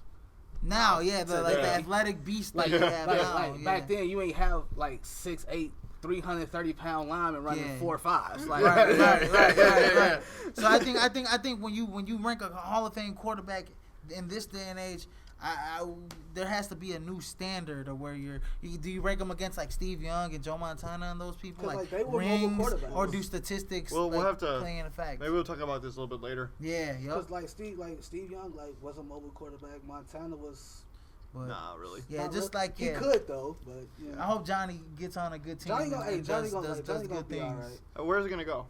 Now, the athletic beast like you have now. Back then, you ain't have like 6'8", 330-pound linemen running 4.5s. Like, right. So I think when you rank a Hall of Fame quarterback in this day and age, there has to be a new standard of where do you rank them against like Steve Young and Joe Montana and those people like they were rings or do statistics? Well, we'll have to play in effect. Maybe we'll talk about this a little bit later. Yeah, because Steve Young was a mobile quarterback. Montana was. Nah, really. Yeah, just really. He could though, but I hope Johnny gets on a good team. Johnny does good things. Right. Where's he gonna go?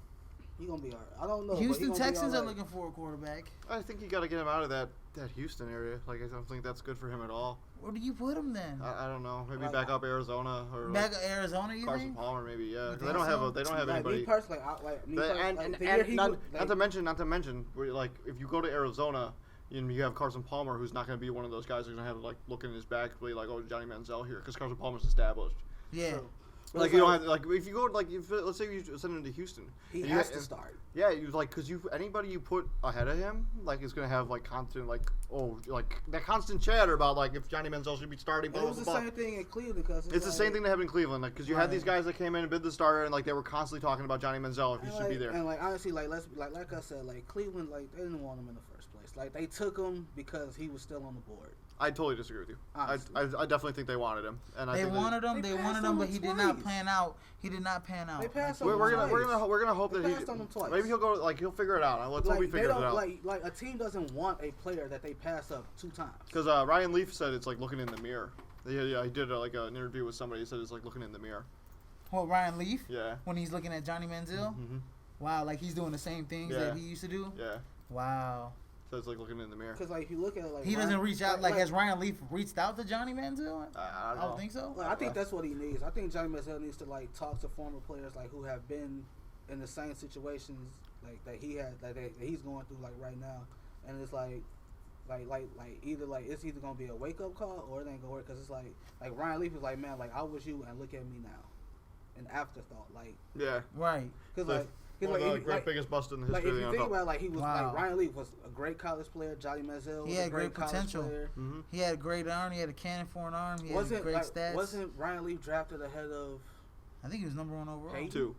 He gonna be alright. I don't know. Houston Texans are looking for a quarterback. I think you got to get him out of that Houston area. Like I don't think that's good for him at all. Where do you put him then? I don't know. Maybe back up Arizona or back up Arizona. You Carson think? Palmer maybe. Yeah, they don't have anybody. Me personally, not to mention, like if you go to Arizona. You have Carson Palmer, who's not going to be one of those guys who's going to have to like look in his bag, be like, "Oh, Johnny Manziel here," because Carson Palmer's established. Yeah. So, like you don't have like if you go let's say you send him to Houston, he has to start. Yeah, you like because anybody you put ahead of him like is going to have like constant that constant chatter about like if Johnny Manziel should be starting. It was the same thing in Cleveland because it's the same thing that happened in Cleveland because you had these guys that came in and bid the starter and like they were constantly talking about Johnny Manziel if he should be there. And like honestly, like I said, like Cleveland, like they didn't want him in the first place. Like they took him because he was still on the board. I totally disagree with you. I definitely think they wanted him, and they wanted him, but he did not pan out. He did not pan out. They passed on we're gonna hope that maybe he'll go he'll figure it out. Let's hope he figures it out. Like a team doesn't want a player that they pass up 2 times. Because Ryan Leaf said it's like looking in the mirror. Yeah, he did an interview with somebody. He said it's like looking in the mirror. Well, Ryan Leaf? Yeah. When he's looking at Johnny Manziel? Mm-hmm. Wow, like he's doing the same things that he used to do? Yeah. Wow. So it's like looking in the mirror. Because like if you look at it, like he doesn't reach out. Like has Ryan Leaf reached out to Johnny Manziel? I don't think so. I think that's what he needs. I think Johnny Manziel needs to like talk to former players like who have been in the same situations like that he had that he's going through like right now, and it's like either like it's either gonna be a wake up call or it ain't gonna work because it's like Ryan Leaf is like, man, like I was you and look at me now, an afterthought, like yeah, right, because One of the biggest bust in the history of the NFL. If you think about it, he was Ryan Leaf was a great college player. Johnny Manziel was a great potential. Mm-hmm. He had a great arm. He had a cannon for an arm. He had great stats. Wasn't Ryan Leaf drafted ahead of? I think he was number 1 overall. Peyton? 2.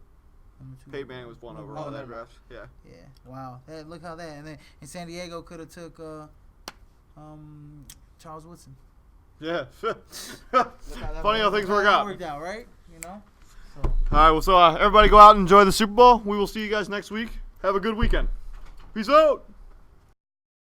Peyton Manning was 1 overall in that draft. Yeah. Yeah. Wow. Look how that. And then in San Diego could have took Charles Woodson. Yeah. Funny how things work out. Worked out, right? You know. All right. Well, so everybody go out and enjoy the Super Bowl. We will see you guys next week. Have a good weekend. Peace out.